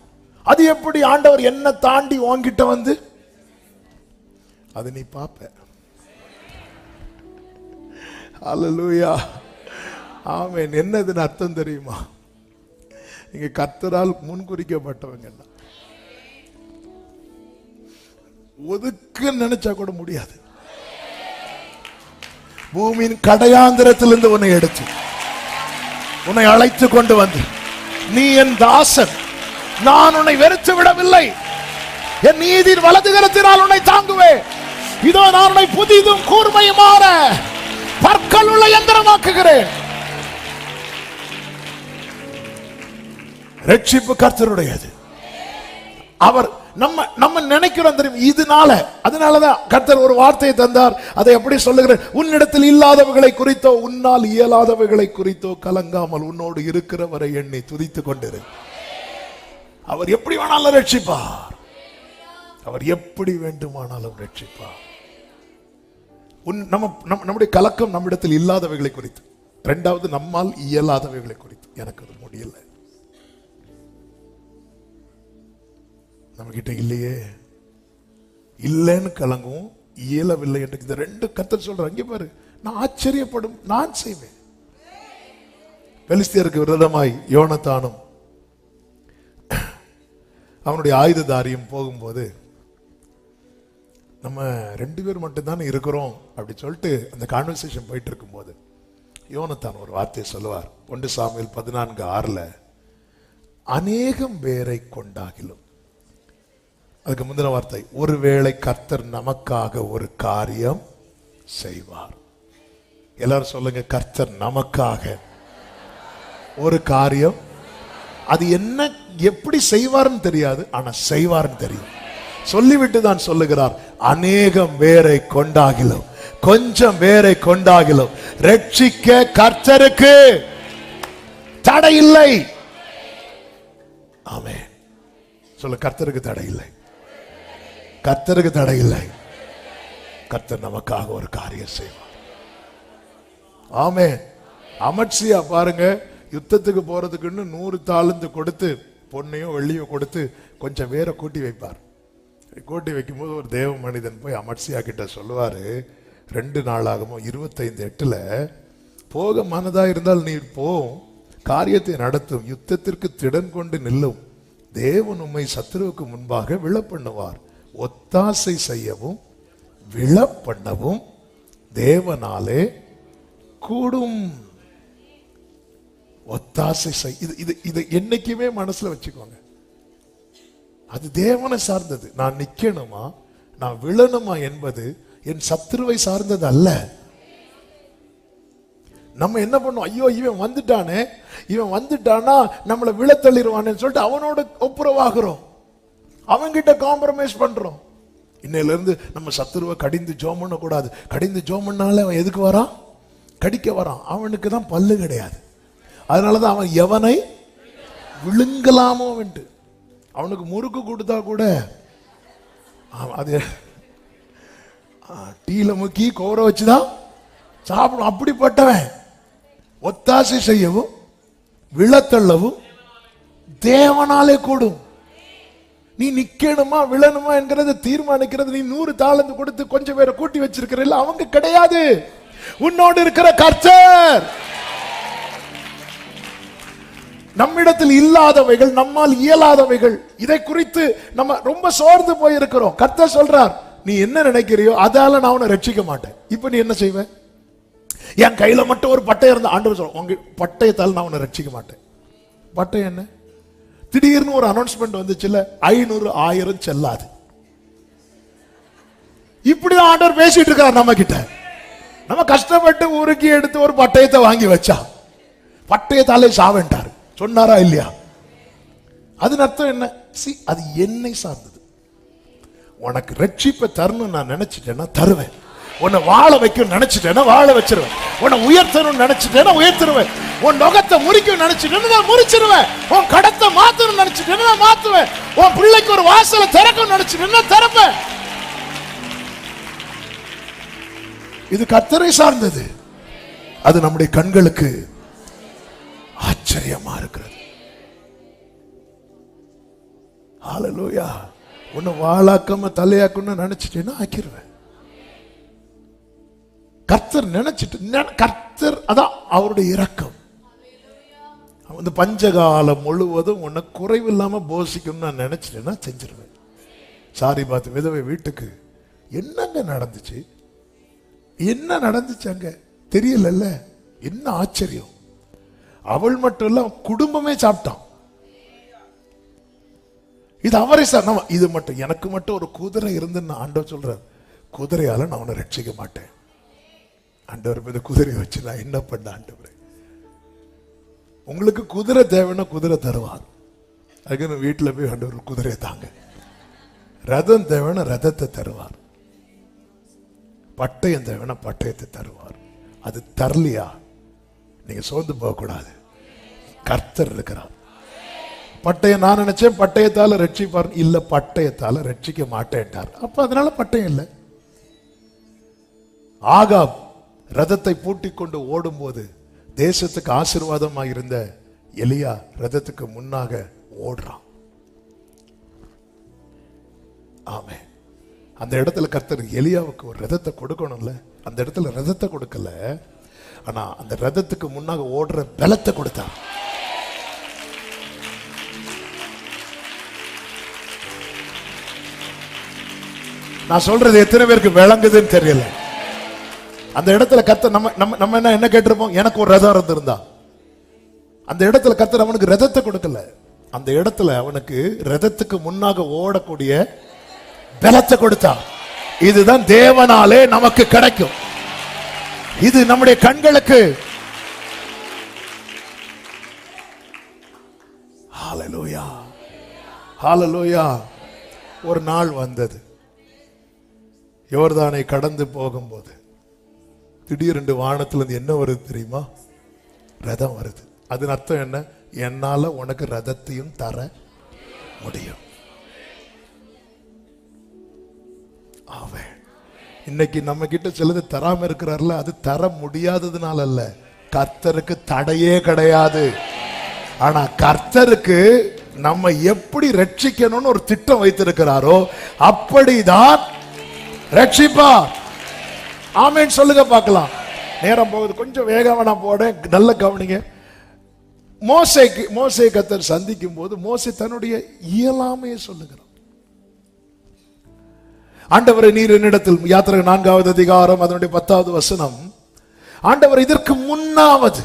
அது எப்படி ஆண்டவர் என்ன தாண்டி வாங்கிட்ட வந்து? அது நீ பாப்ப. அல்லேலூயா. ஆமென். என்னதுன்னு அர்த்தம் தெரியுமா? நீங்க கர்த்தரால் முன்குறிக்கப்பட்டவங்க. ஒதுக்க நினைச்சா கூட முடியாது. பூமியின் கடையாந்திரத்திலிருந்து உன்னை எடுத்து உன்னை அழைத்து கொண்டு வந்து, நீ என் தாசன், நான் உன்னை வெறுத்து விடவில்லை, என் நீதியின் வலது கரத்தினால் உன்னை தாங்குவேன், இதோ நான் உன்னை புதிதும் கூர்மையுமான பற்கள் உள்ள யந்திரமாக்குகிறேன். ரட்சிப்பு கர்த்தருடையது. அவர் நம்ம நினைக்கிறோம் தெரியும் இதனால. அதனாலதான் கர்த்தர் ஒரு வார்த்தையை தந்தார். அதை எப்படி சொல்லுகிறேன்? உன்னிடத்தில் இல்லாதவர்களை குறித்தோ உன்னால் இயலாதவர்களை குறித்தோ கலங்காமல் உன்னோடு இருக்கிறவரை எண்ணி துதித்துக் கொண்டிரு. அவர் எப்படி வேணாலும் ரட்சிப்பார். அவர் எப்படி வேண்டுமானாலும் ரட்சிப்பார். நம்முடைய கலக்கம் நம்மிடத்தில் இல்லாதவைகளை குறித்து, இரண்டாவது நம்மால் இயலாதவைகளை குறித்து. எனக்கு அது முடியல, நம்ம கிட்ட இல்லையே, இல்லைன்னு கலங்கும், இயலவில்லை என்று. இந்த ரெண்டு கர்த்தர் சொல்றாங்க. இங்க பாரு, நான் ஆச்சரியப்படும், நான் செய்வேன். பெலிஸ்தியருக்கு விரோதமாய் யோனத்தானும் அவனுடைய ஆயுததாரியும் போகும்போது, நம்ம 2 பேர் மட்டும்தானே இருக்கிறோம் அப்படி சொல்லிட்டு அந்த கான்வர்சேஷன் போயிட்டு இருக்கும்போது யோனத்தான் ஒரு வார்த்தையை சொல்லுவார். 1 சாமுவேல் 14:6 அநேகம் பேரை கொண்டாகிலும், அதுக்கு முந்தின வார்த்தை, ஒருவேளை கர்த்தர் நமக்காக ஒரு காரியம் செய்வார். எல்லாரும் சொல்லுங்க, கர்த்தர் நமக்காக ஒரு காரியம். அது என்ன, எப்படி செய்வார்னு தெரியாது, ஆனா செய்வார்னு தெரியும். சொல்லிவிட்டு தான் சொல்லுகிறார், அநேகம் பேரை கொண்டாகிலும், கொஞ்சம் பேரை கொண்டாகிலும் ரட்சிக்க கர்த்தருக்கு தடை இல்லை. ஆமென். சொல்ல, கர்த்தருக்கு தடை இல்லை, கர்த்தருக்கு தடை இல்லை. கர்த்தர் நமக்காக ஒரு காரியம் செய்வார். ஆமென். அமட்சியா பாருங்க, யுத்தத்துக்கு போறதுக்குன்னு 100 தாலந்து கொடுத்து, பொண்ணையும் வெள்ளியும் கொடுத்து கொஞ்சம் பேரை கூட்டி வைப்பார். கூட்டி வைக்கும்போது ஒரு தேவ மனிதன் போய் அமட்சியா கிட்ட சொல்லுவாரு, 2 நாளாகவும் 25:8 போக மனதா இருந்தால் நீ போ, காரியத்தை நடத்தும், யுத்தத்திற்கு திடன் கொண்டு நில்லும், தேவன் உம்மை சத்துருவுக்கு முன்பாக விழப்பண்ணுவார், ஒத்தாசை செய்யவும் விழப்பண்ணவும் தேவனாலே கூடும். ஒத்தாசை செய், இது என்னைக்குமே மனசுல வச்சுக்கோங்க. அது தேவனை சார்ந்தது. நான் நிக்கணுமா, நான் விழணுமா என்பது என் சத்துருவை சார்ந்தது அல்ல. நம்ம என்ன பண்ணுவோம், ஐயோ இவன் வந்துட்டானே, இவன் வந்துட்டானா நம்மளை விழத்தள்ளிடுவானு சொல்லிட்டு அவனோட ஒப்புரவாகிறோம், அவன்கிட்ட காம்ப்ரமைஸ் பண்றோம். இன்னையில இருந்து நம்ம சத்துருவை கடிந்து ஜோம் பண்ண கூடாது. கடிந்து ஜோம் பண்ணாலே அவன் எதுக்கு வரான், கடிக்க வரான். அவனுக்கு தான் பல்லு கிடையாது, அதனாலதான் அவன் எவனை விழுங்கலாமோ என்று. அவனுக்கு முறுக்கு கொடுத்தா கூட அது டீல முக்கி கோர வச்சுதான் சாப்பிடும். அப்படிப்பட்டவன் ஒத்தாசை செய்யவும் விழத்தள்ளவும் தேவனாலே கூடும். நீ நிக்கணுமா விழணுமா என்கிறத தீர்மானிக்கிறது நீ 100 தாலந்து கொடுத்து கொஞ்சம் பேரை கூட்டி வச்சிருக்கிற, இல்ல அவங்க கிடையாது, உன்னோடு இருக்கிற கர்த்தர். நம்மிடத்தில் இல்லாதவைகள், நம்மால் இயலாதவைகள், இதை குறித்து நம்ம ரொம்ப சோர்ந்து போயிருக்கிறோம். கர்த்தர் சொல்றார், நீ என்ன நினைக்கிறியோ அதால நான் உன்னை ரட்சிக்க மாட்டேன். இப்ப நீ என்ன செய்வ? என் கையில மட்டும் ஒரு பட்டயம் இருந்தா, ஆண்டவர் சொல்ற, உங்க பட்டயத்தால் நான் உன்னை ரட்சிக்க மாட்டேன். பட்டயம் என்ன? திடீர்னு ஒரு அனௌன்ஸ்மெண்ட் வந்துச்சுல்ல, 500 1000 செல்லாது. இப்படிதான் ஆண்டவர் பேசிட்டு இருக்கார் நம்ம கிட்ட. நம்ம கஷ்டப்பட்டு உருக்கி எடுத்து ஒரு பட்டயத்தை வாங்கி வச்சா, பட்டயத்தாலே சாவேண்டாரு சொன்னாரா இல்லையா? அதன் அர்த்தம் என்ன? அது என்னை சார்ந்தது. உனக்கு ரட்சிப்பை தரணும் நான் நினைச்சிட்டேன்னா தருவேன். உன்னை வாழ வைக்கும் நினைச்சிட்டேன்னா வாழ வச்சிருவேன். உன்னை உயர்த்தணும் நினைச்சிட்டேன்னா உயர்த்திருவேன். உன் நுகத்தை முறிக்கும் நினைச்சிட்டேன்னா நான் முறிச்சிருவேன். உன் கடத்தை மாத்தணும் நினைச்சிட்டேன்னா நான் மாத்துவேன். உன் பிள்ளைக்கு ஒரு வாசலை திறக்கும் நினைச்சிட்டேன்னா திறப்பேன். இது கர்த்தரை சார்ந்தது. அது நம்முடைய கண்களுக்கு ஆச்சரியமா இருக்கிறது. ஹல்லேலூயா. உன்னை வாழாக்காம தலையாக்கணும்னு நினைச்சிட்டேன்னா ஆக்கிடுவேன். கர்த்தர் நினைச்சிட்டு, கர்த்தர் அதான் அவருடைய இரக்கம். அந்த பஞ்சகாலம் முழுவதும் உன்னை குறைவில்லாம போஷிக்கணும்னு நான் நினைச்சிட்டேன்னா செஞ்சிருவேன். சாரி பார்த்து விதவை வீட்டுக்கு என்னங்க நடந்துச்சு, என்ன நடந்துச்சு அங்க தெரியல. என்ன ஆச்சரியம், அவள் மட்டும் இல்ல குடும்பமே சாப்பிட்டான். இது அவரை சார். இது மட்டும் எனக்கு மட்டும் ஒரு குதிரை இருந்துன்னு ஆண்டவர் சொல்றார், குதிரையால நான் உன்னை ரட்சிக்க மாட்டேன். ஆண்டவர் மீது குதிரையை வச்சு நான் என்ன பண்ண? ஆண்டவரே, உங்களுக்கு குதிரை தேவைன்னா குதிரை தருவார். அதுக்கு வீட்டுல போய் ஆண்டவர் குதிரையை தாங்க. ரதம் தேவைன்னா ரதத்தை தருவார். பட்டயம் தேவைன்னா பட்டயத்தை தருவார். அது தரலையா நீங்க சோர்ந்து போக கூடாது. கர்த்தர் இருக்கிறார். பட்டயம் நான் நினைச்சேன் பட்டயத்தால ரட்சிப்பார், இல்ல பட்டயத்தால ரட்சிக்க மாட்டேன்ட்டார். அப்ப அதனால பட்டயம் இல்லை. ஆகாப் ரதத்தை பூட்டிக் கொண்டு ஓடும் போது தேசத்துக்கு ஆசீர்வாதமாக இருந்த எலியா ரதத்துக்கு முன்னாக ஓடுறான். ஆமே. அந்த இடத்துல கர்த்தர் எலியாவுக்கு ஒரு ரதத்தை கொடுக்கணும்ல, அந்த இடத்துல ரதத்தை கொடுக்கல, ஆனா அந்த ரதத்துக்கு முன்னாக ஓடுற பலத்தை கொடுத்தார். நான் சொல்றது எத்தனை பேருக்கு விளங்குதுன்னு தெரியல. அந்த இடத்துல கர்த்தர் நம்ம என்ன கேட்டிருப்போம், எனக்கு ஒரு ரதம் இருந்திருந்தா. அந்த இடத்துல கர்த்தர் அவனுக்கு ரதத்தை கொடுக்கல, அந்த இடத்துல அவனுக்கு ரதத்துக்கு முன்னாக ஓடக்கூடிய பலத்தை கொடுத்தா. இதுதான் தேவனாலே நமக்கு கிடைக்கும். இது நம்முடைய கண்களுக்கு. ஹalleluya, ஹalleluya. ஒரு நாள் வந்தது, யோர்தானை கடந்து போகும்போது திடீரென்று வானத்திலிருந்து என்ன வருது தெரியுமா? ரதம் வருது. அதன் அர்த்தம் என்ன? என்னால உனக்கு ரதத்தையும் தர முடியும். அவன் இன்னைக்கு நம்ம கிட்ட சிலது தராம இருக்கிறார்ல, அது தர முடியாததுனால அல்ல, கர்த்தருக்கு தடையே கிடையாது. ஆனா கர்த்தருக்கு நம்ம எப்படி ரட்சிக்கணும்னு ஒரு திட்டம் வைத்திருக்கிறாரோ அப்படிதான் ரட்சிப்பார். ஆமென் சொல்லுங்க பார்க்கலாம். நேரம் போகுது, கொஞ்சம் வேகமா நான் போறேன், நல்ல கவனிங்க. மோசே கர்த்தர் சந்திக்கும் போது மோசே தன்னுடைய இயலாமையை சொல்லுகிறார். ஆண்டவரை நீர் என்னிடத்தில், யாத்திரை 4வது அதிகாரம் அதனுடைய 10வது வசனம், ஆண்டவர் இதற்கு முன்னாவது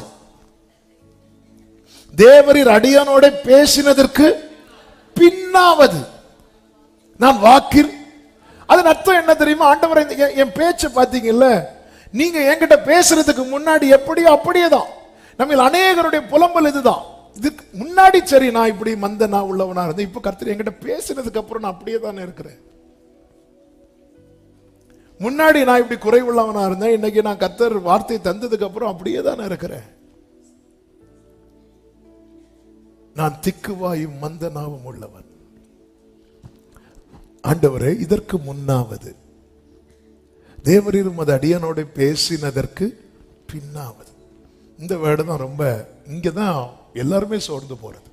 தேவரீர் அடியானோட பேசினதற்கு பின்னாவது நான் வாக்கில். அதன் அர்த்தம் என்ன தெரியுமா? ஆண்டவர் என் பேச்சு பாத்தீங்கல்ல, நீங்க என்கிட்ட பேசுறதுக்கு முன்னாடி எப்படியோ அப்படியே தான். நம்ம அநேகருடைய புலம்பல் இதுதான். இதுக்கு முன்னாடி சரி நான் இப்படி மந்தனா உள்ளவனா இருந்தேன், இப்ப கர்த்தர் என்கிட்ட பேசினதுக்கு அப்புறம் நான் அப்படியே தானே இருக்கிறேன். முன்னாடி நான் இப்படி குறைவுள்ளவனா இருந்தேன், இன்னைக்கு நான் கர்த்தர் வார்த்தை தந்ததுக்கு அப்புறம் அப்படியே தானே இருக்கிறேன். நான் திக்குவாயும் மந்தனாவும் உள்ளவன். ஆண்டவரே இதற்கு முன்னாவது தேவரீர் உமது அடியானோட பேசினதற்கு பின்னாவது. இந்த வேர்டு தான் ரொம்ப, இங்கதான் எல்லாருமே சோர்ந்து போறது.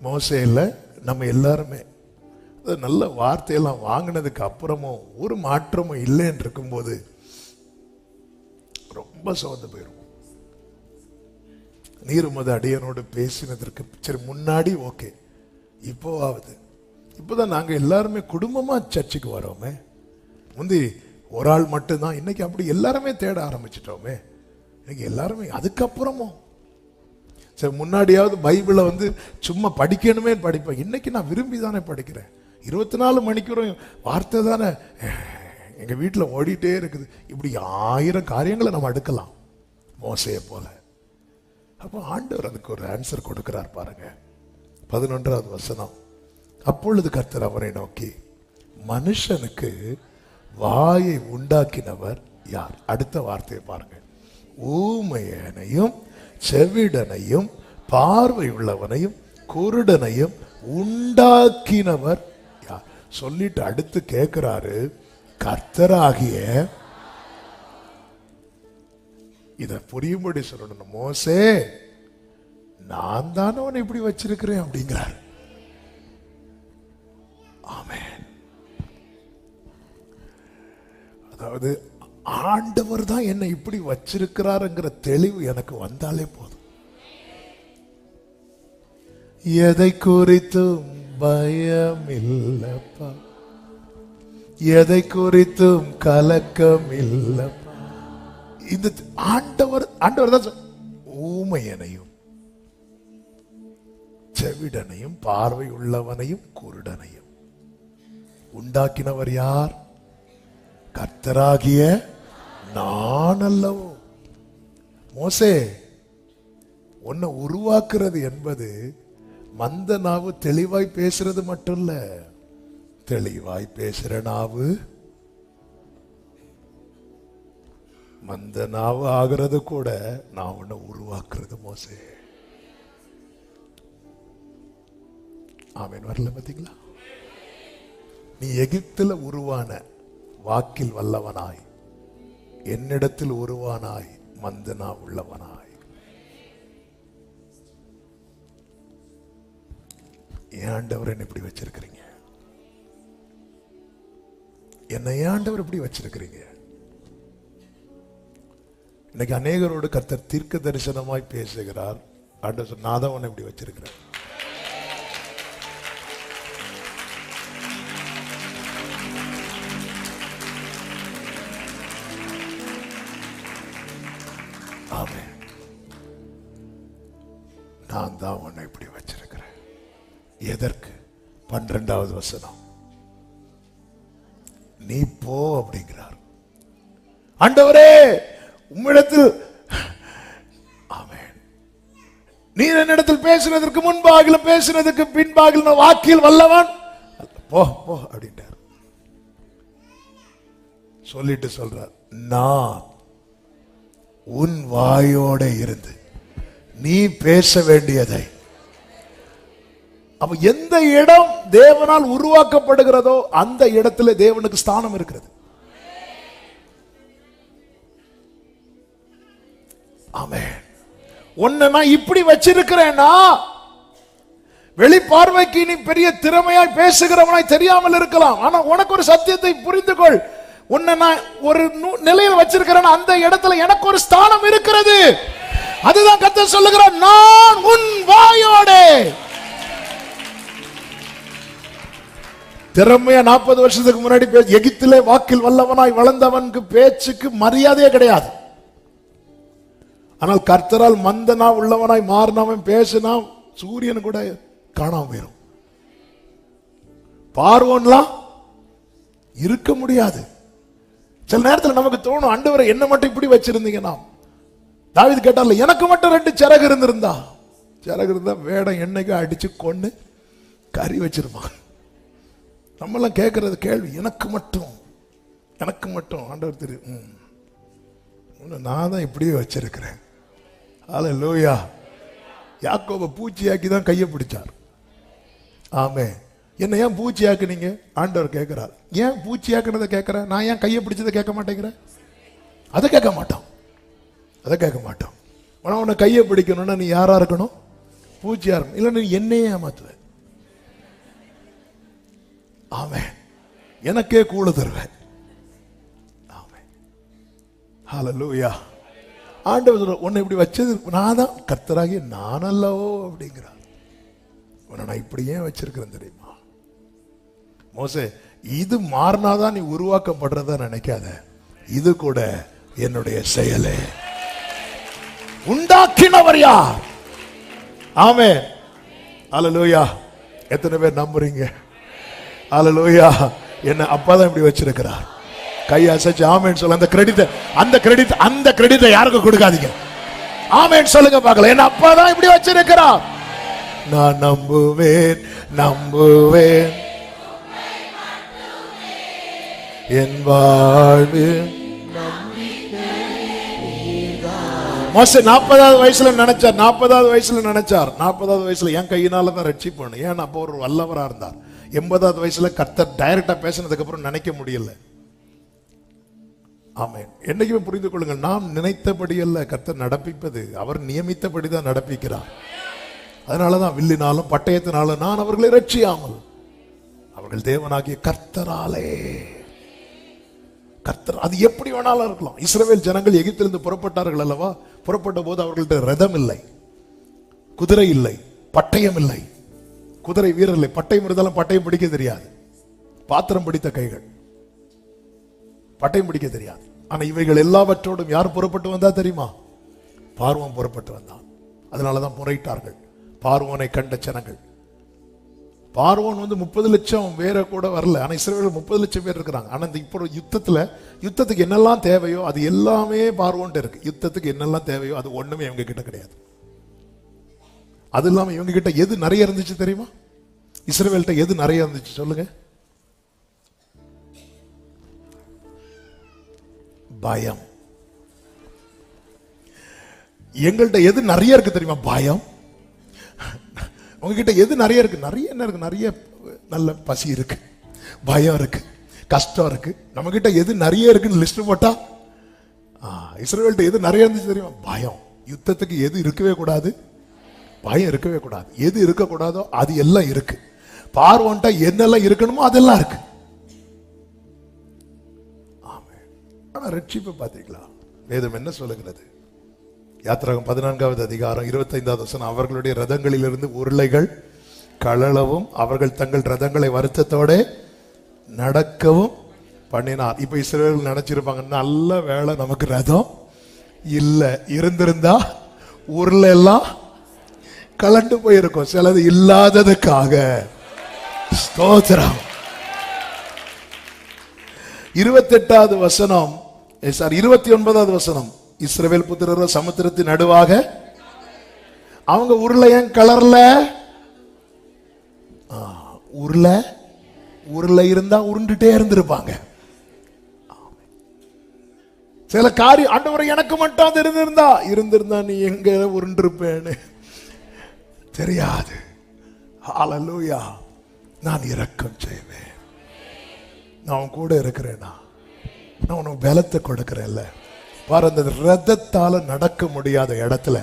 மோசேல நம்ம எல்லாருமே நல்ல வார்த்தையெல்லாம் வாங்கினதுக்கு அப்புறமும் ஒரு மாற்றமும் இல்லைன்னு இருக்கும்போது ரொம்ப சோர்ந்து போயிடும். நீர் உமது அடியானோடு பேசினதற்கு சரி முன்னாடி ஓகே, இப்போவாவது. இப்போதான் நாங்க எல்லாருமே குடும்பமா சர்ச்சுக்கு வரோமே. முந்தி ஒரு ஆள் மட்டும்தான், இன்னைக்கு அப்படி எல்லாருமே தேட ஆரம்பிச்சிட்டோமே. இன்னைக்கு எல்லாருமே அதுக்கப்புறமும் சரி முன்னாடியாவது பைபிளை சும்மா படிக்கணுமே படிப்பேன். இன்னைக்கு நான் விரும்பி தானே படிக்கிறேன். 24 மணிக்கூறும் வார்த்தை தானே எங்க வீட்டில் ஓடிட்டே இருக்குது. இப்படி 1000 காரியங்களை நம்ம அடுக்கலாம் மோசையை போல. அப்போ ஆண்டவர் அதுக்கு ஒரு ஆன்சர் கொடுக்கிறார் பாருங்க. 11வது வசனம், அப்பொழுது கர்த்தர் அவரை நோக்கி, மனுஷனுக்கு வாயை உண்டாக்கினவர் யார்? அடுத்த வார்த்தையை பாருங்க. ஊமையனையும் செவிடனையும் பார்வை உள்ளவனையும் குருடனையும் உண்டாக்கினவர் யார்? சொல்லிட்டு அடுத்து கேட்கிறாரு, கர்த்தராகிய, இத புரியும்படி சொல்லணும், மோசே நான் தானே உன்னை இப்படி வச்சிருக்கிறேன் அப்படிங்கிறார். ஆமென். அதாவது ஆண்டவர் தான் என்னை இப்படி வச்சிருக்கிறாருங்கிற தெளிவு எனக்கு வந்தாலே போதும். எதை குறித்தும் பயம் இல்லப்பா, எதை குறித்தும் கலக்கம் இல்லப்பா. இந்த ஆண்டவர் தான் ஊமையனையும் செவிடனையும் பார்வை உள்ளவனையும் குருடனையும் உண்டாக்கினவர் யார்? கர்த்தராகிய நான் அல்லவோ. மோசே, உன்னை உருவாக்குறது என்பது மந்த நாவு தெளிவாய் பேசுறது மட்டும் இல்ல, தெளிவாய் பேசுற நாவு மந்த நாவு ஆகிறது கூட நான் உன்னை உருவாக்குறது மோசே. ஆமென். வரல பாத்தீங்களா? நீ எகிப்தில் உருவான வாக்கில் வல்லவனாய், என்னிடத்தில் உருவானாய், மந்தனா உள்ளவனாய். ஏன் ஆண்டவர் என்ன இப்படி வச்சிருக்கிறீங்க? என்னை ஆண்டவர் இப்படி வச்சிருக்கிறீங்க? இன்னைக்கு அநேகரோடு கர்த்தர் தீர்க்க தரிசனமாய் பேசுகிறார். ஆண்டவர் சொன்ன, நான் தான் உன்னை இப்படி வச்சிருக்கிறேன். ஆமென். நான் தான் உன்னை இப்படி வச்சிருக்கிறேன். எதற்கு? 12வது வசனம், நீ போ அப்படிங்கிறார். ஆண்டவரே உம்மிடத்தில், ஆமென், நீர் என்னிடத்தில் பேசினதற்கு முன்பாகிலும் பேசினதற்கு பின்பாகிலும் வாக்கில் வல்லவன், போ போ அப்படின்றார். சொல்லிட்டு சொல்றார், நான் உன் வாயோட இருந்து நீ பேச வேண்டியதை. அப்ப எந்த இடம் தேவனால் உருவாக்கப்படுகிறதோ அந்த இடத்துல தேவனுக்கு ஸ்தானம் இருக்கிறது. ஆமென். உன்னை நான் இப்படி வச்சிருக்கிறேன்னா, வெளி பார்வைக்கு நீ பெரிய திறமையாய் பேசுகிறவனாய் தெரியாமல் இருக்கலாம். ஆனா உனக்கு ஒரு சத்தியத்தை புரிந்து கொள். உன்னை நான் ஒரு நிலையில் வச்சிருக்கிறேன், அந்த இடத்துல எனக்கு ஒரு ஸ்தானம் இருக்கிறது. அதுதான் கர்த்தர் சொல்லுகிறார், நான் உன் வாயோடே. திறமையா 40 வருஷத்துக்கு முன்னாடி எகிப்திலே வாக்கில் வல்லவனாய் வளர்ந்தவனுக்கு பேச்சுக்கு மரியாதையே கிடையாது. ஆனால் கர்த்தரால் மந்தனா உள்ளவனாய் மாறினவன் பேசினா சூரியன் கூட காணாம போயிரும். பார்வோன்லாம் இருக்க முடியாது. சில நேரத்தில் நமக்கு தோணும், ஆண்டவரே என்ன மட்டும் இப்படி வச்சிருந்தீங்க. நாம் தாவீது கேட்டார்ல, எனக்கு மட்டும் 2 சிறகு இருந்திருந்தா, சிறகு இருந்தா வேடம் என்னைக்கு அடிச்சு கொண்டு கறி வச்சிருப்பான். நம்மெல்லாம் கேட்கறது கேள்வி, எனக்கு மட்டும் ஆண்டவர் தெரியும், நான் தான் இப்படியே வச்சிருக்கிறேன். அல்லேலூயா. யாக்கோபை பூச்சியாக்கி தான் கையை பிடிச்சார். ஆமே. என்ன ஏன் பூச்சியாக்குனீங்க? ஆண்டவர் கேட்கிறார். ஏன் பூச்சியாக்குனதை கேட்கிறேன், நான் ஏன் கையை பிடிச்சதை கேட்க மாட்டேங்கிறேன்? அதை கேட்க மாட்டோம். உன்னை கையை பிடிக்கணும்னா நீ யாரா இருக்கணும்? பூச்சியா இருக்கணும். இல்லை நீ என்னையே ஏமாத்துவ. ஆமென். எனக்கே கூழ தருவேன். ஆமென். ஹல்லேலூயா. ஆண்டவர் உன்னை இப்படி வச்சது நான் தான், கர்த்தராகிய நான் அல்லவோ அப்படிங்கிறார். உன்னை நான் இப்படி ஏன் வச்சிருக்கிறேன் தெரியுமா? மோசே, இது மாறினாதான் நீ உருவாக்கப்படுறதா நினைக்காத, இது கூட என்னுடைய செயலே. உண்டாக்கினவர் யார்? ஆமென். ஹல்லேலூயா. எத்தனை பேர் நம்புறீங்க? ஹல்லேலூயா. என்ன அப்பா தான் இப்படி வச்சிருக்கிறார். கை அசைச்சு ஆமென் சொல்ல. அந்த கிரெடிட் யாருக்கு கொடுக்காதீங்க. ஆமென் சொல்லுங்க பார்க்கலாம். என்ன அப்பா தான் இப்படி வச்சிருக்கிறார். நான் நம்புவேன் என் வாழ்வு. மோசே 40வது வயசுல நினைச்சார் 40வது வயசுல என் கையினால தான் ரட்சிப்பேன். ஏன் அப்போ ஒரு வல்லவரா இருந்தார். 80வது வயசுல கர்த்தர் டைரக்டா பேசினதுக்கு அப்புறம் நினைக்க முடியல. ஆமென். என்னைக்குமே புரிந்து கொள்ளுங்கள், நாம் நினைத்தபடி அல்ல கர்த்தர் நடப்பிப்பது, அவர் நியமித்தபடி தான் நடப்பிக்கிறார். அதனாலதான் வில்லினாலும் பட்டயத்தினாலும் நான் அவர்களை ரட்சியாமல், அவர்கள் தேவனாகிய கர்த்தராலே. கர்த்தர் அது எப்படி வேணாலும் இருக்கலாம். இஸ்ரவேல் ஜனங்கள் எகிப்திலிருந்து புறப்பட்டார்கள் அல்லவா? புறப்பட்ட போது அவர்கள்ட்ட ரதம் இல்லை, குதிரை இல்லை, பட்டயம் இல்லை. குதிரை வீரர் இல்லை. பட்டயம் இருந்தாலும் பட்டயம் பிடிக்க தெரியாது. பாத்திரம் பிடித்த கைகள், பட்டயம் பிடிக்க தெரியாது. ஆனா இவைகள் எல்லாவற்றோடும் யார் புறப்பட்டு வந்தா தெரியுமா? பார்வோன் புறப்பட்டு வந்தான். அதனாலதான் முறையிட்டார்கள் பார்வோனை கண்ட ஜனங்கள். பார்வோன் 30 லட்சம் வேற கூட வரல. ஆனா இஸ்ரவேல் 30 லட்சம் பேர் இருக்கிறாங்க. ஆனா இந்த இப்போ யுத்தத்துக்கு என்னெல்லாம் தேவையோ அது எல்லாமே பார்வோன்ட்டு இருக்கு. யுத்தத்துக்கு என்னெல்லாம் தேவையோ அது ஒண்ணுமே இவங்க கிட்ட கிடையாது. அது இல்லாம இவங்க கிட்ட எது நிறைய இருந்துச்சு தெரியுமா? இஸ்ரவேல்கிட்ட எது நிறைய இருந்துச்சு சொல்லுங்க? பயம். எங்கள்கிட்ட எது நிறைய இருக்கு தெரியுமா? பயம். உங்ககிட்ட எது நிறைய இருக்கு? நிறைய என்ன இருக்கு? நிறைய நல்ல பசி இருக்கு, பயம் இருக்கு, கஷ்டம் இருக்கு. நம்ம கிட்ட எது நிறைய இருக்குன்னு லிஸ்ட் போட்டா, இஸ்ரவேல்கிட்ட எது நிறைய இருந்துச்சு தெரியுமா? பயம். யுத்தத்துக்கு எது இருக்கவே கூடாது? பயம் இருக்கவே கூடாது. எது இருக்கக்கூடாதோ அது எல்லாம் இருக்கு. பார்வோன்ட்டா என்னெல்லாம் இருக்கணுமோ அதெல்லாம் இருக்கு. ஆமென். ஆனா ரட்சிப்பை பார்த்தீங்களா? வேதம் என்ன சொல்லுகிறது? யாத்திராகம் 14வது அதிகாரம் 25வது வசனம், அவர்களுடைய ரதங்களிலிருந்து உருளைகள் கழலவும் அவர்கள் தங்கள் ரதங்களை வருத்தத்தோட நடக்கவும் பண்ணினார். இப்ப இஸ்ரவேல் நினைச்சிருப்பாங்க, நல்ல வேளை நமக்கு ரதம் இல்ல, இருந்திருந்தா ஊர்ல எல்லாம் கலண்டு போயிருக்கும். சிலது இல்லாததுக்காக ஸ்தோத்திரம். 28வது வசனம், 29வது வசனம், இஸ்ரவேல் புத்திரர் சமுத்திரத்தின் நடுவாக அவங்க உருளையன் கலர்ல, உருளை இருந்தா உருண்டுட்டே இருந்திருப்பாங்க. சில காரியம் ஆண்டவரை எனக்கு மட்டும் அது இருந்திருந்தா நீ எங்க உருண்டிருப்பேன்னு தெரியாது. ஹல்லேலூயா. நான் இரக்கம் செய்வேன். நான் கூட இருக்கிறேனா? நான் உனக்கு பலத்தை கொடுக்கிறேன்ல. பாரு, அந்த ரதத்தால நடக்க முடியாத இடத்துல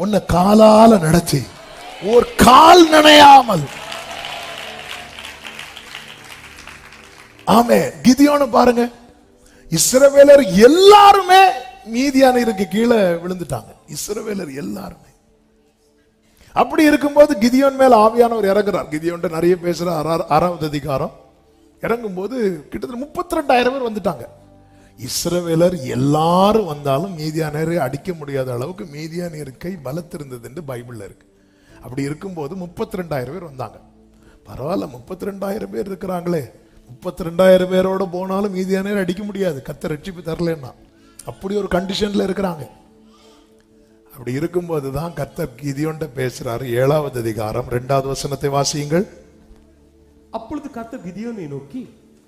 உன்னை காலால நடத்தி ஒரு கால் நனையாமல். ஆமே. கிதியோனை பாருங்க, இஸ்ரவேலர் எல்லாருமே மீதியானருக்கு கீழே விழுந்துட்டாங்க. இஸ்ரவேலர் எல்லாருமே. அப்படி இருக்கும்போது கிதியோன் மேல ஆவியானவர் இறங்குறார். கிதியோன் நிறைய பேசுறார். 6வது அதிகாரம் இறங்கும் போது கிட்டத்தட்ட 32,000 பேர் வந்துட்டாங்க. இஸ்ரவேலர் எல்லாரும் வந்தாலும் மீதியானரை அடிக்க முடியாத அளவுக்கு மீதியானியர் கை பலத்திருந்தது என்று பைபிள்ல இருக்கு. அப்படி இருக்கும்போது 32,000 பேர் வந்தாங்க. பரவாயில்ல, 32,000 பேர் இருக்கிறாங்களே, 32,000 பேரோட போனாலும் மீதியானரை அடிக்க முடியாது, கர்த்தர் ரட்சிப்பு தரலன்னா. அப்படி ஒரு கண்டிஷன்ல இருக்கிறாங்க. அப்படி இருக்கும்போது தான் கர்த்தர் கிதியோன்ட்ட பேசுறாரு. 7வது அதிகாரம் 2வது வசனத்தை வாசியுங்கள். அப்பொழுது கர்த்தர் கிதியோனை நோக்கி,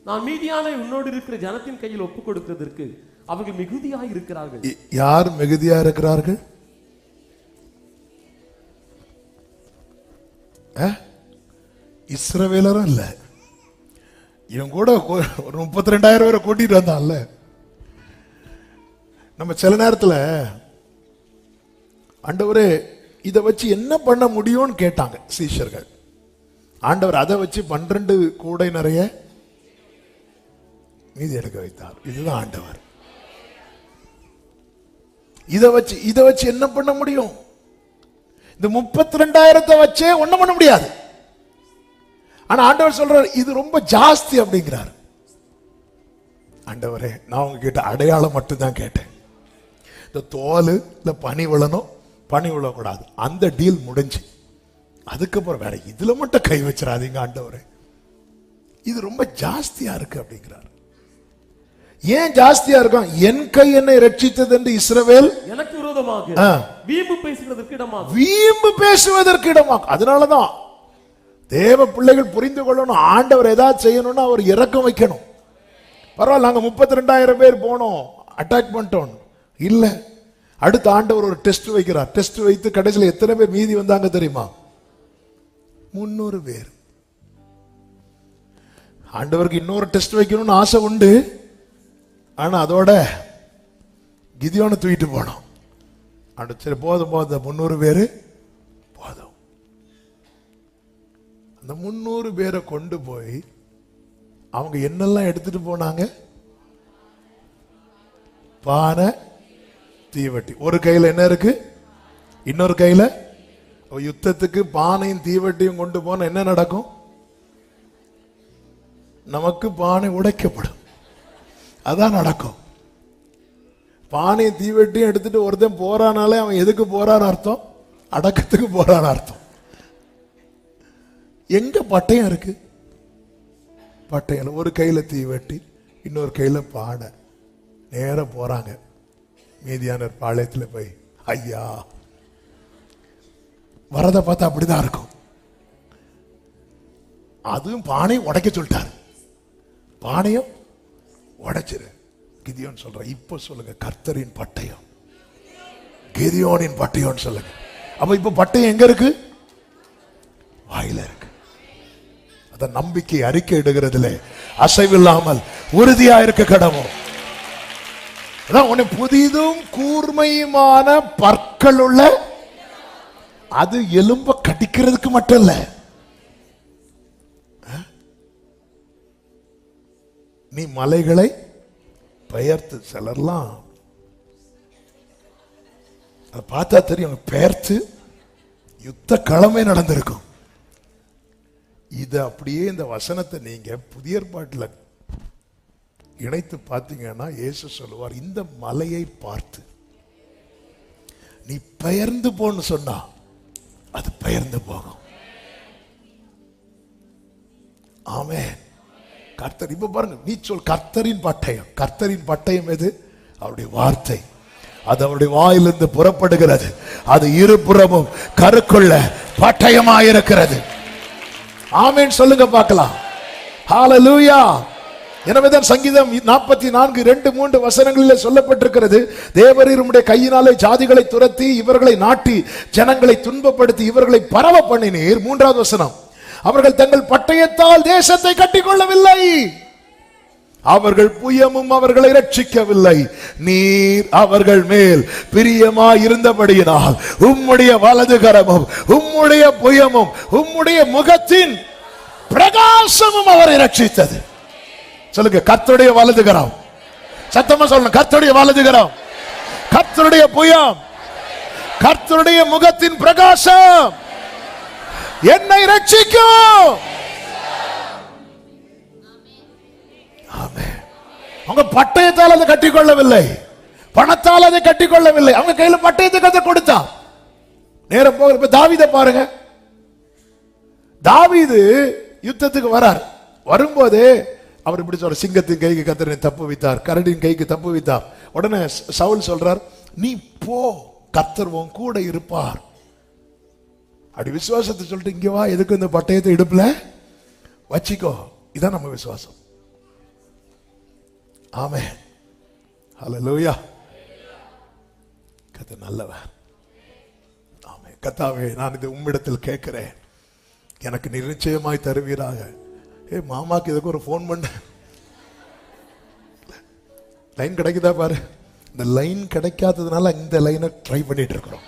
நான் மீதியானை உன்னோடு இருக்கிற ஜனத்தின் கையில் ஒப்புக் கொடுக்கிறதற்கு அவர்கள் மிகுதியாய் இருக்கிறார்கள். யார் மிகுதியா இருக்கிறார்கள்? இஸ்ரவேலரும் இல்ல. இவன் கூட ஒரு 32,000 பேரை கூட்டிட்டு வந்தான்ல. நம்ம சில நேரத்துல ஆண்டவரே இதை வச்சு என்ன பண்ண முடியும்னு கேட்டாங்க சீஷர்கள். ஆண்டவர் அதை வச்சு 12 கூடை நிறைய மீதி எடுக்க வைத்தார். இதுதான் ஆண்டவர். இதை வச்சு என்ன பண்ண முடியும்? இந்த 32,000 வச்சே ஒண்ணும் பண்ண முடியாது. ஆனா ஆண்டவர் சொல்றாரு, இது ரொம்ப ஜாஸ்தி அப்படிங்கிறார். ஆண்டவரே, நான் உங்ககிட்ட அடையாளம் மட்டும் தான் கேட்டேன். இந்த தோல் இல்ல பனி விழணும், பனி விழக்கூடாது, அந்த டீல் முடிஞ்சு. அதுக்கப்புறம் வேற இதுல மட்டும் கை வச்சிடாதீங்க ஆண்டவரே, இது ரொம்ப ஜாஸ்தியா இருக்கு அப்படிங்கிறார். ஏன் ஜாஸ்தியா இருக்கும்? என் கை என்னை ரட்சித்தது என்று இஸ்ரவேல் எனக்கு விரோதமாக வீம்பு பேசுவதற்கு இடமாகும். அதனாலதான் தேவ பிள்ளைகள் புரிந்து கொள்ளணும், ஆண்டவர் ஏதாவது செய்யணும்னா அவர் இரக்கம் வைக்கணும். பரவாயில்ல, நாங்க 32,000 பேர் போனோம், அட்டாக் பண்ணிட்டோம் இல்ல. அடுத்த ஆண்டவர் ஒரு டெஸ்ட் வைக்கிறார். டெஸ்ட் வைத்து கடைசியில் எத்தனை பேர் மீதி வந்தாங்க தெரியுமா? 300 பேர். ஆண்டவருக்கு இன்னொரு டெஸ்ட் வைக்கணும்னு ஆசை உண்டு. ஆனா அதோட கிதியோனை தூக்கிட்டு போனோம். சரி போதும் 300 பேரு போதும். அந்த 300 பேரை கொண்டு போய் அவங்க என்னெல்லாம் எடுத்துட்டு போனாங்க? பானை, தீவட்டி. ஒரு கையில என்ன இருக்கு, இன்னொரு கையில. யுத்தத்துக்கு பானையும் தீவட்டியும் கொண்டு போன என்ன நடக்கும்? நமக்கு பானை உடைக்கப்படும். அதான் நடக்கும். பானையும் தீவட்டியும் எடுத்துட்டு ஒருத்தன் போறானாலே அவன் எதுக்கு போறான்னு அர்த்தம்? அடக்கத்துக்கு போறான்னு அர்த்தம். எங்க பட்டயம் இருக்கு? பட்டயம் ஒரு கையில தீவட்டி, இன்னொரு கையில பானை. நேர போறாங்க மீதியான பாளையத்தில் போய். ஐயா, வரத பார்த்தா அப்படிதான் இருக்கும். அதுவும் பானையும் உடைக்க சொல்லிட்டாரு. பானையும் உடைச்சிரு. கிதியோன் சொல்ற, இப்ப சொல்லுங்க, கர்த்தரின் பட்டயம், கிதியோனின் பட்டயம் சொல்லுங்க. அப்ப இப்ப பட்டயம் எங்க இருக்கு? வாயில இருக்கு. அத நம்பிக்கை அறிக்கை இடுகிறதுல அசைவில்லாமல் உறுதியா இருக்க கடவும். அதான் உன்னை புதிதும் கூர்மையுமான பற்கள் உள்ள, அது எலும்ப கடிக்கிறதுக்கு மட்டும் இல்ல, நீ மலைகளை பெயர்த்து, சிலர்லாம் அதை பார்த்தா தெரியும், பெயர்த்து யுத்த களமே நடந்திருக்கும். இது அப்படியே இந்த வசனத்தை நீங்க புதிய ஏற்பாட்டில் இணைத்து பார்த்தீங்கன்னா இயேசு சொல்லுவார், இந்த மலையை பார்த்து நீ பெயர்ந்து போன்னு சொன்னா அது பெயர்ந்து போகும். ஆமென். கர்த்தர், இப்ப பாருங்க, நீ சொல் கர்த்தரின் பட்டயம். கர்த்தரின் பட்டயம் எது? அவருடைய வார்த்தை. அது அவருடைய வாயிலிருந்து புறப்படுகிறது. அது இருபுறமும் கருக்குள்ள பட்டயமாயிருக்கிறது. ஆமென் சொல்லுங்க பார்க்கலாம். ஹalleluya. எனவேதான் சங்கீதம் 44:2-3 வசனங்களில் சொல்லப்பட்டிருக்கிறது, தேவரீர் உம்முடைய கையினாலே ஜாதிகளை துரத்தி இவர்களை நாட்டி ஜனங்களை துன்பப்படுத்தி இவர்களை பரவ பண்ணினீர். 3வது வசனம், அவர்கள் தங்கள் பட்டயத்தால் தேசத்தை கட்டிக்கொள்ளவில்லை, அவர்கள் புயமும் அவர்களை ரட்சிக்கவில்லை. நீர் அவர்கள் மேல் பிரியமாய் இருந்தபடியினால் உம்முடைய வலது கரமும் உம்முடைய புயமும் உம்முடைய முகத்தின் பிரகாசமும் அவரை ரட்சித்தது. சொல்லுங்க, கர்த்தருடைய வலது கரம். சத்தமா சொல்லணும், கர்த்தருடைய வலது கரம், கர்த்தருடைய புயம், கர்த்தருடைய முகத்தின் பிரகாசம் என்னை ரட்சிக்கும். அவங்க பட்டயத்தால் அதை கட்டிக்கொள்ளவில்லை, பணத்தால் அதை கட்டிக்கொள்ளவில்லை, அவங்க கையில பட்டயத்தை கர்த்தர் கொடுத்தா. நேரம் போக, இப்ப தாவீதை பாருங்க. தாவீது யுத்தத்துக்கு வரார். வரும்போது அவர் இப்படி சொல்ற, சிங்கத்தின் கைக்கு கர்த்தர் தப்பு வைத்தார், கரடியின் கைக்கு தப்பு வைத்தார். உடனே சவுல் சொல்றார், நீ போ, கர்த்தர் உன் கூட இருப்பார். அப்படி விசுவாசத்தை சொல்லிட்டு, இங்க வா, எதுக்கு இந்த பட்டயத்தை இடுப்புல வச்சிக்கோ. இதான் நம்ம விசுவாசம். ஆமென். ஹல்லேலூயா. கர்த்தர் நல்லவர். ஆமென். கர்த்தாவே, நான் இது உம்மிடத்தில் கேட்கிறேன், எனக்கு நிச்சயமாய் தருவீராக. மாமாக்கு இதுக்கு ஒரு போன் பண்ண, லைன் கிடைக்குதா பாரு. இந்த லைன் கிடைக்காததுனால இந்த லைனை ட்ரை பண்ணிட்டு இருக்கிறோம்.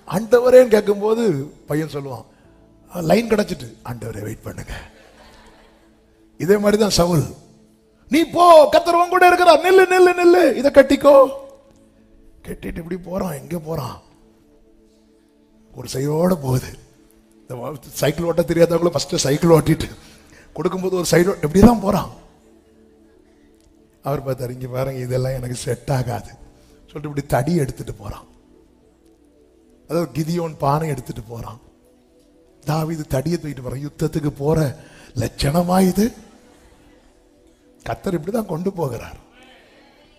ஆண்டவரேன்னு கேட்கும்போது பையன் சொல்லுவான், லைன் கிடைச்சிட்டு, ஆண்டவரே வெயிட் பண்ணுங்க. இதே மாதிரிதான் சவுல், நீ போ, கர்த்தர் உன் கூட இருக்கிறார், நில்லு நில்லு நில்லு, இதை கட்டிக்கோ. கட்டிட்டு இப்படி போறான். எங்க போறான்? ஒரு சைடோட போகுது. சைக்கிள் ஓட்ட தெரியாதவங்களும் ஃபர்ஸ்ட் சைக்கிள் ஓட்டிட்டு கொடுக்கும்போது ஒரு சைடு எப்படிதான் போறான். அவர் பார்த்தாரு, இங்க பாருங்க, இதெல்லாம் எனக்கு செட் ஆகாது சொல்லிட்டு இப்படி தடி எடுத்துட்டு போறான். அதாவது கிதியோன் பானை எடுத்துட்டு போறான். தாவீது தடியை தூக்கிட்டு போறான். யுத்தத்துக்கு போற லட்சணமா இது? கர்த்தர் இப்படிதான் கொண்டு போகிறார்.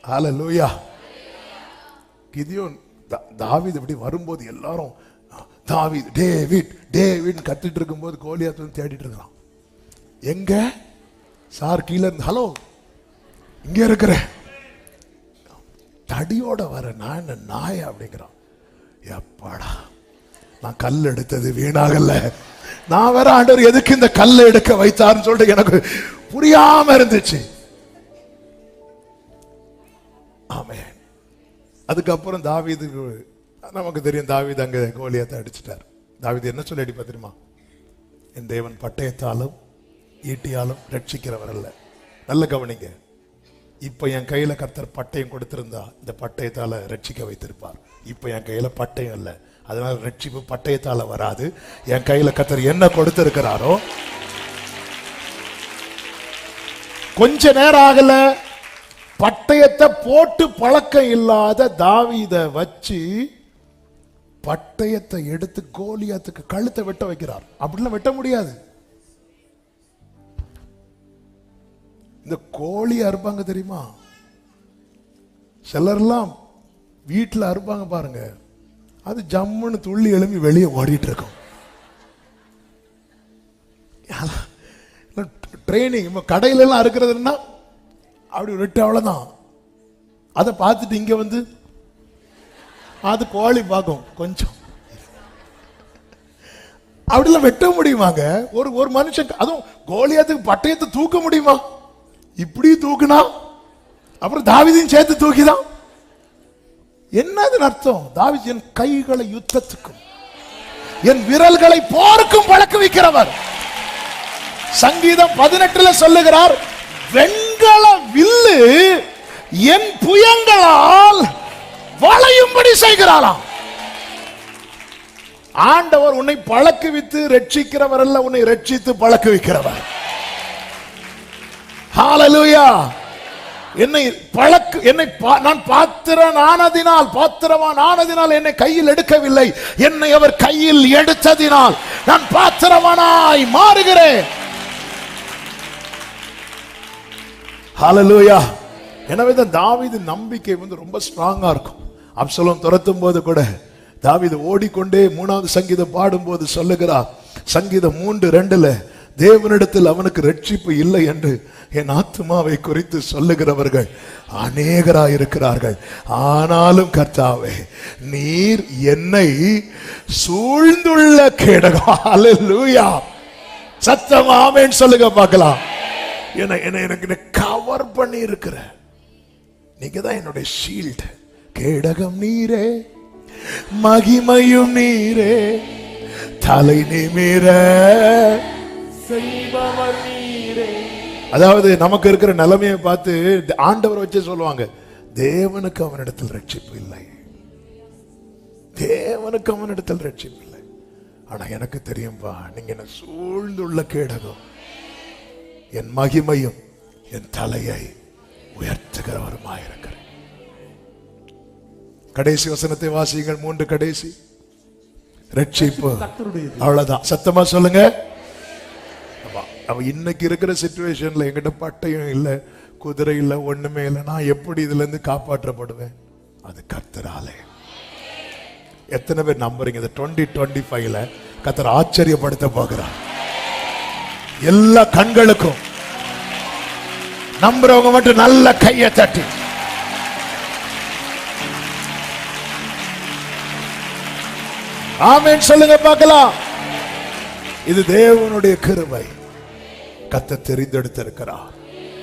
ஹல்லேலூயா. கிதியோன் தாவீது இப்படி வரும்போது எல்லாரும் தாவீது டேவிட் டேவிட் கத்திட்டு இருக்கும்போது கோலியாத் வந்து தேடிட்டு இருக்கிறான். எங்க சார் கீழே இருந்து, ஹலோ இங்க இருக்கிற, தடியோட வர நான் என்ன நாய் அப்படிங்கிறான். எப்பாடா, நான் கல் எடுத்தது வீணாகல, நான் வேற ஆண்டவர் எதுக்கு இந்த கல்லை எடுக்க வைத்தார்னு சொல்லிட்டு எனக்கு புரியாம இருந்துச்சு. ஆமென். அதுக்கப்புறம் தாவீது, நமக்கு தெரியும், தாவீது அங்க கோலியாத்தை அடிச்சிட்டார். தாவீது என்ன சொல்லி அடிப்பா தெரியுமா? என் தேவன் பட்டயத்தாலும் ஈட்டியாலும் ரட்சிக்கிறவர் அல்ல. நல்ல கவனிங்க, இப்ப என் கையில கர்த்தர் பட்டயம் கொடுத்திருந்தா இந்த பட்டயத்தால ரட்சிக்க வைத்திருப்பார். இப்ப என் கையில பட்டயம் இல்ல, அதனால ரட்சிப்பு பட்டயத்தால வராது. என் கையில கர்த்தர் என்ன கொடுத்திருக்கிறாரோ, கொஞ்ச நேரம் ஆகல, பட்டயத்தை போட்டு பழக்கம் இல்லாத தாவீத வச்சு பட்டயத்தை எடுத்து கோலியாத்துக்கு கழுத்தை வெட்ட வைக்கிறார். அப்படிலாம் வெட்ட முடியாது. இந்த கோழி அறுப்பாங்க தெரியுமா? சிலர்லாம் வீட்டில் அறுப்பாங்க பாருங்க, அது ஜம்முன்னு துள்ளி எழும்பி வெளியே ஓடிட்டு இருக்கும். ட்ரைனிங் கடையில எல்லாம் அறுக்கிறதுன்னா அப்படி விட்டு அவ்வளவுதான். அதை பார்த்துட்டு இங்க வந்து அது கோழி பார்க்கும் கொஞ்சம். அப்படிலாம் வெட்ட முடியுமாங்க? ஒரு மனுஷன், அதுவும் கோலியாத்துக்கு பட்டயத்தை தூக்க முடியுமா? இப்படி தூக்குனா அப்புறம் தாவீதையும் சேர்த்து தூக்கிதான். என்னது அர்த்தம்? தாவீது என் கைகளை யுத்தத்துக்கும் என் விரல்களை போருக்கும் பழக்க வைக்கிறவர். சங்கீதம் 18 சொல்லுகிறார், வெண்கல வில்லு என் புயங்களால் வளையும்படி செய்கிறாளாம். ஆண்டவர் உன்னை பழக்குவித்து ரட்சிக்கிறவர் அல்ல, உன்னை ரட்சித்து பழக்க வைக்கிறவர். ஹalleluya. என்னை நான் பாத்திரவான் ஆனதினால் என்னை கையில் எடுக்கவில்லை, என்னை அவர் கையில் எடுத்ததினால் நான் பாத்திரவானாய் மாறுகிறேன். ஹalleluya. எனவே தான் தாவீது நம்பிக்கை ரொம்ப ஸ்ட்ராங்கா இருக்கும். அப்சலோம் துரத்தும் போது கூட தாவீது ஓடிக்கொண்டே 3வது சங்கீதம் பாடும்போது சொல்லுகிறார், சங்கீதம் 3:2, தேவனிடத்தில் அவனுக்கு ரட்சிப்பு இல்லை என்று என் ஆத்துமாவை குறித்து சொல்லுகிறவர்கள் அநேகராயிருக்கிறார்கள். ஆனாலும் கர்த்தாவே, நீர் என்னை சூழ்ந்துள்ள கேடகம். ஹல்லேலூயா. சத்தமா ஆமென் சொல்லுங்க பார்க்கலாம். எனக்கு கவர் பண்ணி இருக்கிற நீங்க தான் என்னுடைய ஷீல்ட். கேடகம் நீரே, மகிமையும் நீரே, தலை நிமிர செய்பவர் நீரே. அதாவது நமக்கு இருக்கிற நிலைமையை பார்த்து ஆண்டவர் வச்சு சொல்லுவாங்க, தேவனுக்கு அவனிடத்தில் ரட்சிப்பு இல்லை, தேவனுக்கு அவனிடத்தில் ரட்சிப்பு இல்லை. ஆனா எனக்கு தெரியும்பா, நீங்க என்ன சூழ்ந்துள்ள கேடகம், என் மகிமையும் என் தலையை உயர்த்துகிறவருமாயிருக்கிறேன். கடைசி வசனத்தை வாசியுங்கள். 3 கடைசி. ரட்சிப்பு அவ்வளவுதான். சத்தமா சொல்லுங்க. இன்னைக்கு இருக்கிற சிச்சுவேஷன்ல என்கிட்ட பட்டயம் இல்ல, குதிரை இல்ல, ஒண்ணுமே இல்லை, நான் எப்படி இதுல இருந்து காப்பாற்றப்படுவேன்? அது கர்த்தராலே. எத்தனை பேர் நம்புறீங்க? இந்த 2025ல கர்த்தர் ஆச்சரியப்படுத்த போகிறார் எல்லா கண்களுக்கும். நம்புறவங்க மட்டும் நல்ல கையை தட்டி ஆமென் சொல்லுங்க பார்க்கலாம். இது தேவனுடைய கிருபை. கர்த்தர் தெரிந்தெடுத்திருக்கிறார்.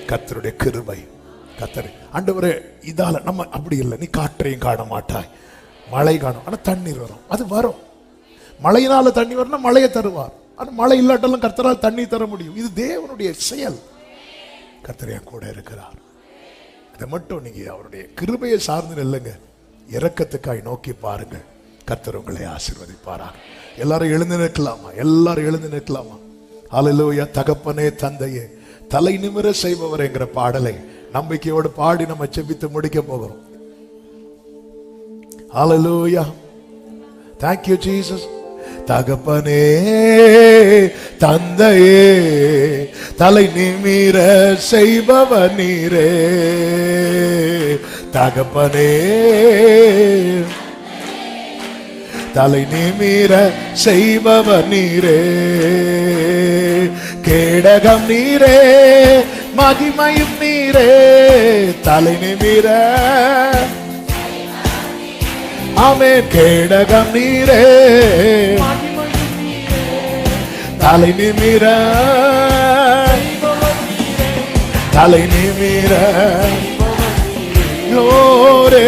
கர்த்தருடைய கிருபை. கர்த்தர் ஆண்டவரே, இதால நம்ம அப்படி இல்லை, நீ காற்றையும் காண மாட்டாய், மழை காணும், ஆனா தண்ணீர் வரும். அது வரும். மழையினால தண்ணி வரணும், மழையை தருவார். ஆனா மழை இல்லாட்டாலும் கர்த்தரால் தண்ணி தர முடியும். இது தேவனுடைய செயல். கர்த்தர் என் கூட இருக்கிறார். அதை மட்டும் நீங்க அவருடைய கிருபையை சார்ந்து நில்லுங்க. இரக்கத்துக்காய் நோக்கி பாருங்க. கர்த்தர் உங்களை ஆசீர்வதிப்பாராக. எல்லாரும் எழுந்து நிற்கலாமா? எல்லாரும் எழுந்து நிற்கலாமா? ஹல்லேலூயா. தகப்பனே, தந்தையே, தலை நிமிர செய்பவர் என்கிற பாடலை நம்பிக்கையோடு பாடி நம்ம செபித்து முடிக்க போகிறோம். ஹல்லேலூயா. Thank you Jesus. தகப்பனே, தந்தையே, தலை நிமிர செய்பவர் நீரே. தகப்பனே, தலை நிமிர செய்பவர் நீரே. கேடகம் நீரே, மகிமையும் நீரே, தலை நிமிர. ஆமென். கேடகம் நீரே, தலை நிமிர, தலை நிமிர. க்ளோரி.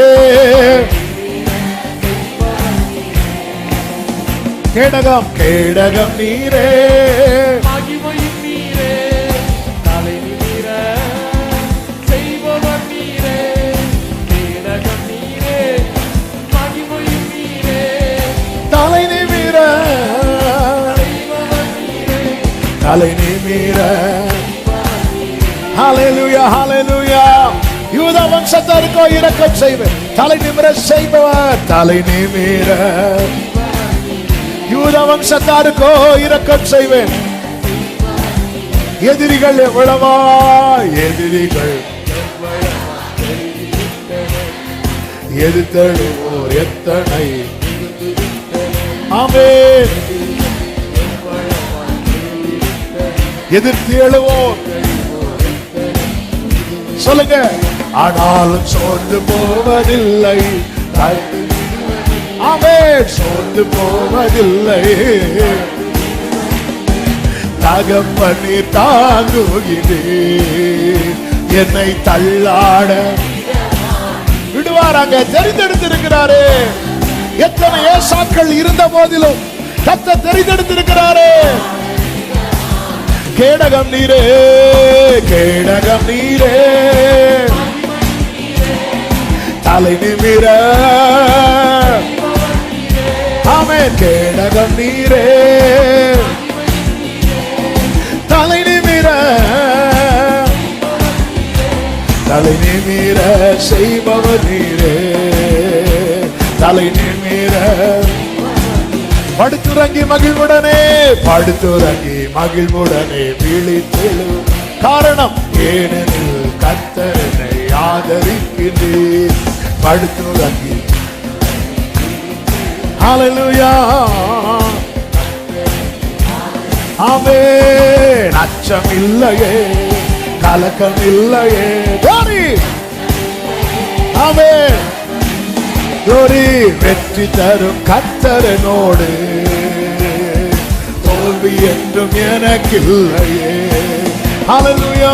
கேடகம், கேடகம் நீரே, மகிமையும் நீரே, தலை நிமிர செய்பவர் நீரே. கேடகம் நீரே, மகிமையும் நீரே, தலை நிமிர, செய்பவர் நீரே. தலை நிமிர. ஹல்லேலூயா, ஹல்லேலூயா. யூதா வம்சத்தாருக்கோ இரக்கம் செய்வேன், தலை நிமிர செய்பவர். தலை நிமிர. யூதா வம்சத்தாருக்கோ இரக்கம் செய்வேன். எதிரிகள் எவ்வளவா, எதிரிகள் எதிர்த்தெழுவோர் எத்தனை. ஆமென். எதிர்த்து எழுவோர் சொல்லுங்க. ஆனாலும் சோர்ந்து போவதில்லை. ஆமென். சோர்ந்து போவதில்லை. தகப்பனே தாங்குகிறீர், என்னை தள்ளாட விடுவாராங்க. தெரிந்தெடுத்திருக்கிறாரே. எத்தனை ஏசாக்கள் இருந்த போதிலும் கர்த்தர் தெரிந்தெடுத்திருக்கிறாரே. கேடகம் நீரே, கேடகம் நீரே, தலை நிமிர ஆமென். கேடகம் நீரே, தலை நிமிர, தலை நிமிர செய்பவர் நீரே, தலை நிமிர. படுத்துறங்கி மகிழ்வுடனே, படுத்துறங்கி மகிழ்வுடனே விழித்தெழு. காரணம் ஏனெனில் கர்த்தர் என்னை ஆதரிக்கிறீர். படுத்துறங்கி ஹல்லேலூயா ஆமென். அச்சம் இல்லையே, கலக்கம் இல்லையே. கோரி ஆமென். கோரி வெற்றி தரும் கர்த்தரனோடு, தோல்வி என்றும் எனக்கில்லையே. ஹல்லேலூயா.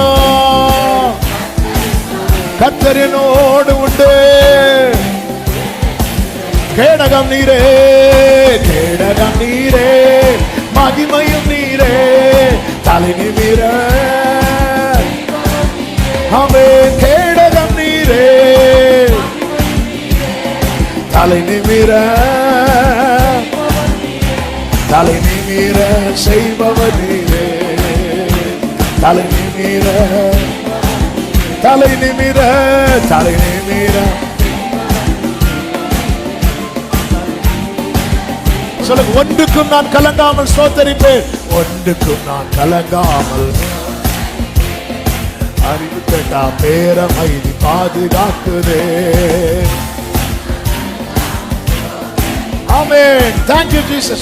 கர்த்தரனோடு உண்டு. கேடகம் நீரே, கேடகம் நீரே, மகிமையும் நீரே, தலை நிமிர ஆமென். கேடகம் நீரே, தலை நிமிர, தலை நிமிர செய்பவர் நீரே, தலை நிமிர, தலை நிமிர, தலை நிமிர. சொல்லுங்க, ஒன்றுக்கும் நான் கலங்காமல் ஸ்தோத்தரிப்பேன், ஒன்றுக்கும் நான் கலங்காமல். அறிவு கேட்டா பேரமைதி பாதுகாக்குதே. ஆமென். Thank you Jesus.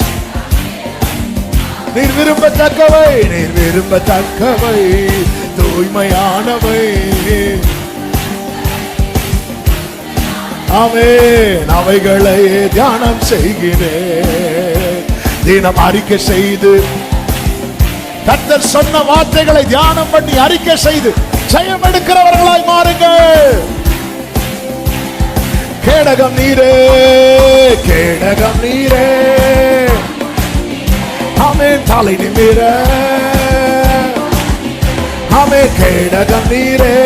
நீர் விரும்பத்தக்கவை, நீர் விரும்பத்தக்கவை, தூய்மையானவை. ஆமென். அவைகளை தியானம் செய்கிறேன். தினம் அறிக்கை செய்து, கர்த்தர் சொன்ன வார்த்தைகளை தியானம் பண்ணி அறிக்கை செய்து ஜெயம் எடுக்கிறவர்களாய் மாறுங்கள். கேடகம் நீரே, கேடகம் நீரே, ஆமென். தலை நிமிர ஆமென். கேடகம் நீரே,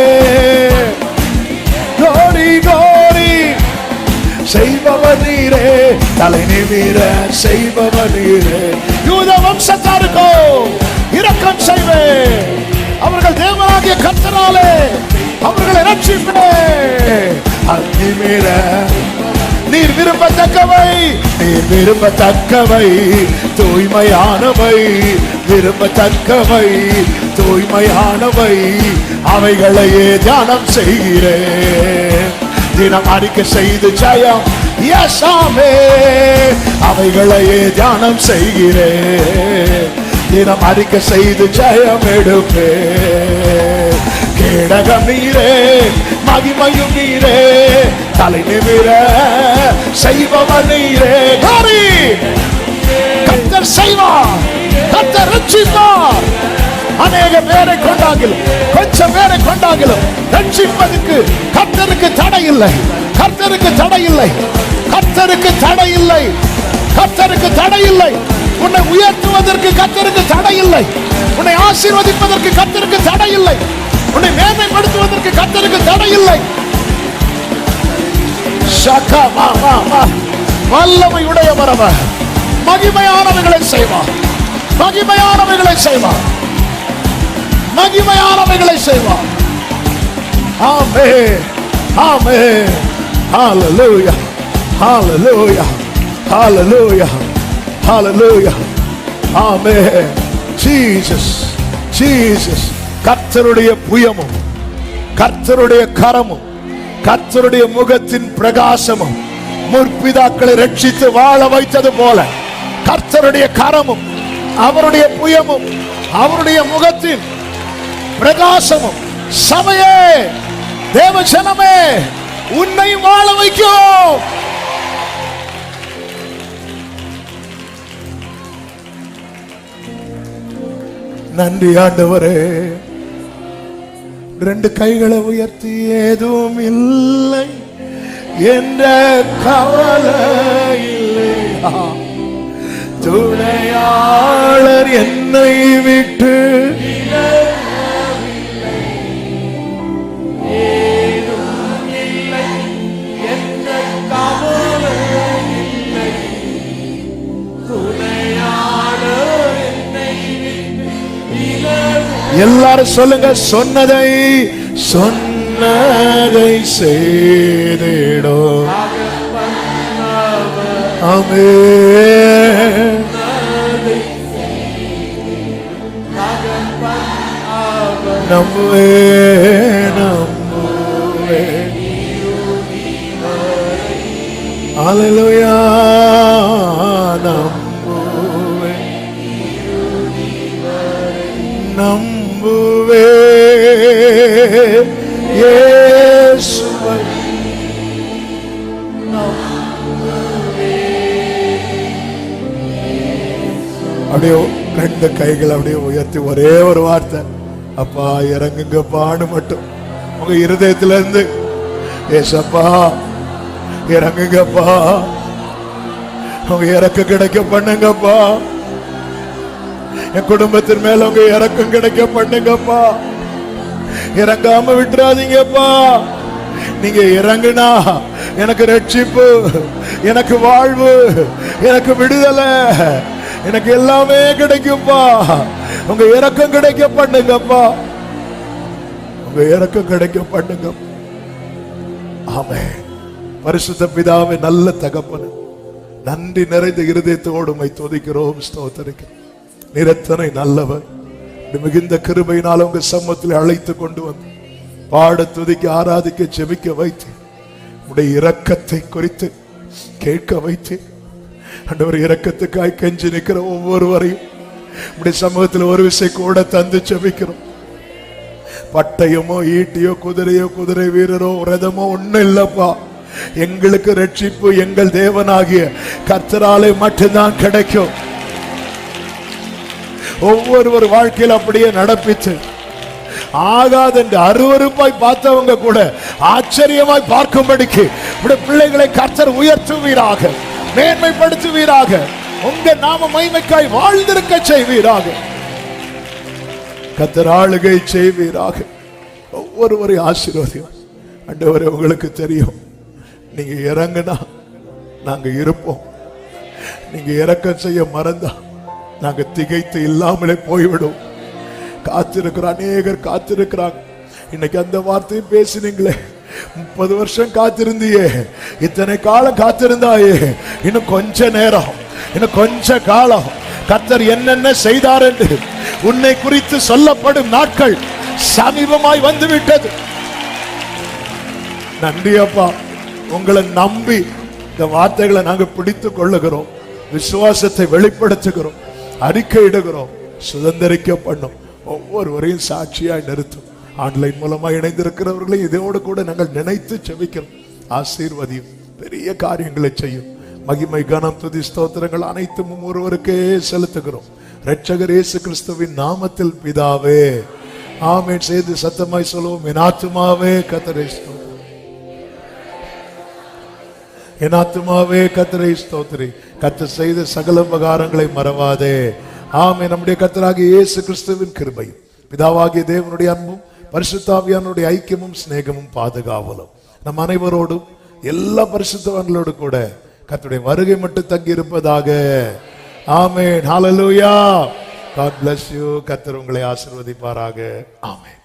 கோரி கோரி செய்பவர் நீரே, தலை நிமிர செய்பவர் நீரே. யூத வம்சத்தாருக்கோ இரக்கம் செய்வேன், அவர்கள் தேவனாகிய கர்த்தராலே அவர்களை ரட்சிப்பேன். அந்நிமிர நீர் விரும்பத்தக்கவை, நீர் விரும்பத்தக்கவை, தூய்மையானவை, விரும்பத்தக்கவை, தூய்மையானவை, அவைகளையே தியானம் செய்கிறேன். தினம் அறிக்கை செய்து ஜெயம் யசாமே, அவைகளையே தியானம் செய்கிறேன். தினம் அறிக்கை செய்து ஜெயம் எடுப்பேன். கேடகம் நீரே, மகிமையும் நீரே, தலை நிமிர செய்பவர் நீரே. கோரி கர்த்தர் செய்வார், கர்த்தர் ரட்சிப்பார். அநேக பேரை கொண்டாகிலும், கொஞ்சம் பேரை கொண்டாகிலும் ரட்சிப்பதற்கு கர்த்தருக்கு தடை இல்லை, கர்த்தருக்கு தடை இல்லை, கர்த்தருக்கு தடை இல்லை, கர்த்தருக்கு தடை இல்லை. உன்னை உயர்த்துவதற்கு கர்த்தருக்கு தடை இல்லை, உன்னை ஆசீர்வதிப்பதற்கு கர்த்தருக்கு தடை இல்லை, உன்னை மேன்மைப்படுத்துவதற்கு கர்த்தருக்கு தடை இல்லை. வல்லமை உடையவர் அவர். மகிமையானவைகளை செய்வார், மகிமையானவைகளை செய்வார், மகிமையானவைகளை செய்வார். Amen, amen. Hallelujah, hallelujah, hallelujah, hallelujah. Amen. Jesus, Jesus. கர்த்தருடைய புயமும், கர்த்தருடைய கரமும், கர்த்தருடைய முகத்தின் பிரகாசமும் முற்பிதாக்களை ரட்சித்து வாழ வைத்தது போல கர்த்தருடைய கரமும், அவருடைய புயமும், அவருடைய முகத்தின் பிரகாசமும் சபையே, தேவ ஜனமே, உன்னை வாழ வைக்கும். நன்றி ஆண்டவரே. ரெண்டு கைகளை உயர்த்தி ஏதும் இல்லை என்ற கவலை இல்லை, துணையாளர் என்னை விட்டு எல்லாரும் சொல்லுங்க, சொன்னதை செய்திடும். ஆமென். நம்புவே நம்புவே. அல்லேலூயா. நம்புவே நம்புவே இயேசுவை. அப்படியே ரெண்டு கைகள் அப்படியே உயர்த்தி ஒரே ஒரு வார்த்தை, அப்பா இறங்குங்கப்பான்னு மட்டும் உங்க இருதயத்துல இருந்து, ஏசப்பா இறங்குங்கப்பா, உங்க இறக்க கிடைக்க பண்ணுங்கப்பா, என் குடும்பத்தின் மேல உங்க இறக்கம் கிடைக்க பண்ணுங்கப்பா, இறங்காம விட்டுறாதீங்கப்பா. நீங்க இறங்குனா எனக்கு ரட்சிப்பு, எனக்கு வாழ்வு, எனக்கு விடுதலை, எனக்கு எல்லாமே கிடைக்கும்பா. உங்க இறக்கம் கிடைக்க பண்ணுங்கப்பா, உங்க இறக்கம் கிடைக்க பண்ணுங்க. ஆமென். பரிசுத்த பிதாவே, நல்ல தகப்பனே, நன்றி நிறைந்த இருதயத்தோடு உம்மை துதிக்கிறோம், ஸ்தோத்திரிக்கிறோம். நிரத்தனை நல்லவர். மிகுந்த கிருபையினால் உங்க சம்மத்தில் அழைத்து கொண்டு வந்து பாட, துதிக்க, ஆராதிக்க, ஜெபிக்க வைத்து உடைய இரக்கத்தை குறித்து கேட்க வைத்து, ஆண்டவர் இரக்கத்துக்காய் கெஞ்சி நிற்கிற ஒவ்வொருவரையும் உடைய சமூகத்தில் ஒரு விஷயம் கூட தந்து ஜெபிக்கிறோம். பட்டயமோ ஈட்டியோ குதிரையோ குதிரை வீரரோ ரதமோ ஒண்ணும் இல்லப்பா. எங்களுக்கு ரட்சிப்பு எங்கள் தேவனாகிய கர்த்தராலே மட்டும்தான் கிடைக்கும். ஒவ்வொரு வாழ்க்கையில் அப்படியே நடப்பிச்சு ஆகாத அருவருப்பாய் பார்த்தவங்க கூட ஆச்சரியமாய் பார்க்கும்படிக்கு பிள்ளைகளை கர்த்தர் உயர்த்துவீராக, மேன்மைப்படுத்துவீராக, உங்க நாம மகிமைக்காய் வாழ்ந்திருக்க செய்வீராக, கர்த்தர் ஆளுகை செய்வீராக. ஒவ்வொருவரையும் ஆசீர்வதியும். ஆண்டவரே, உங்களுக்கு தெரியும், நீங்க இறங்குனா நாங்க இருப்போம், நீங்க இறக்கம் செய்ய மறந்தா நாங்க திகைத்து இல்லாமலே போய்விடும். காத்திருக்கிற அநேகர் காத்திருக்கிறாங்க. இன்னைக்கு அந்த வார்த்தையும் பேசினீங்களே, 30 வருஷம் காத்திருந்தியே, இத்தனை காலம் காத்திருந்தாயே, இன்னும் கொஞ்ச நேரம், இன்னும் கொஞ்ச காலம் கர்த்தர் என்னென்ன செய்தார் என்று உன்னை குறித்து சொல்லப்படும் நாட்கள் சமீபமாய் வந்துவிட்டது. நன்றி அப்பா. உங்களை நம்பி இந்த வார்த்தைகளை நாங்கள் பிடித்துக் கொள்ளுகிறோம், விசுவாசத்தை வெளிப்படுத்துகிறோம், அறிக்கையிடுகிறோம். சுதந்திரிக்க பண்ணும் ஒவ்வொருவரையும் சாட்சியாய் நிறுத்தும். ஆன்லைன் மூலமா இணைந்திருக்கிறவர்களை இதோடு கூட நாங்கள் நினைத்து செபிக்கிறோம். ஆசீர்வதியும், பெரிய காரியங்களை செய்யும். மகிமை, கனம், துதி, ஸ்தோத்திரங்கள் அனைத்தும் ஒருவருக்கே செலுத்துகிறோம். இரட்சகர் இயேசு கிறிஸ்துவின் நாமத்தில் பிதாவே, ஆமென். செய்து சத்தமாய் சொல்லுவோம், என் ஆத்துமாவே கர்த்தரை ஸ்தோத்திரி, என் ஆத்துமாவே கர்த்தரை ஸ்தோத்திரி, கர்த்தர் செய்த சகல உபகாரங்களை மறவாதே. ஆமென். நம்முடைய கர்த்தராகிய இயேசு கிறிஸ்துவின் கிருபையும் பிதாவாகிய தேவனுடைய அன்பும் பரிசுத்த ஆவியானவருடைய ஐக்கியமும் சிநேகமும் பாதுகாவலும் நம் அனைவரோடும் எல்லா பரிசுத்தவான்களோடு கூட கர்த்தருடைய வருகை மட்டும் தங்கி இருப்பதாக. ஆமென். ஹல்லேலூயா. God bless you. கர்த்தர் உங்களை ஆசீர்வதிப்பாராக. ஆமென்.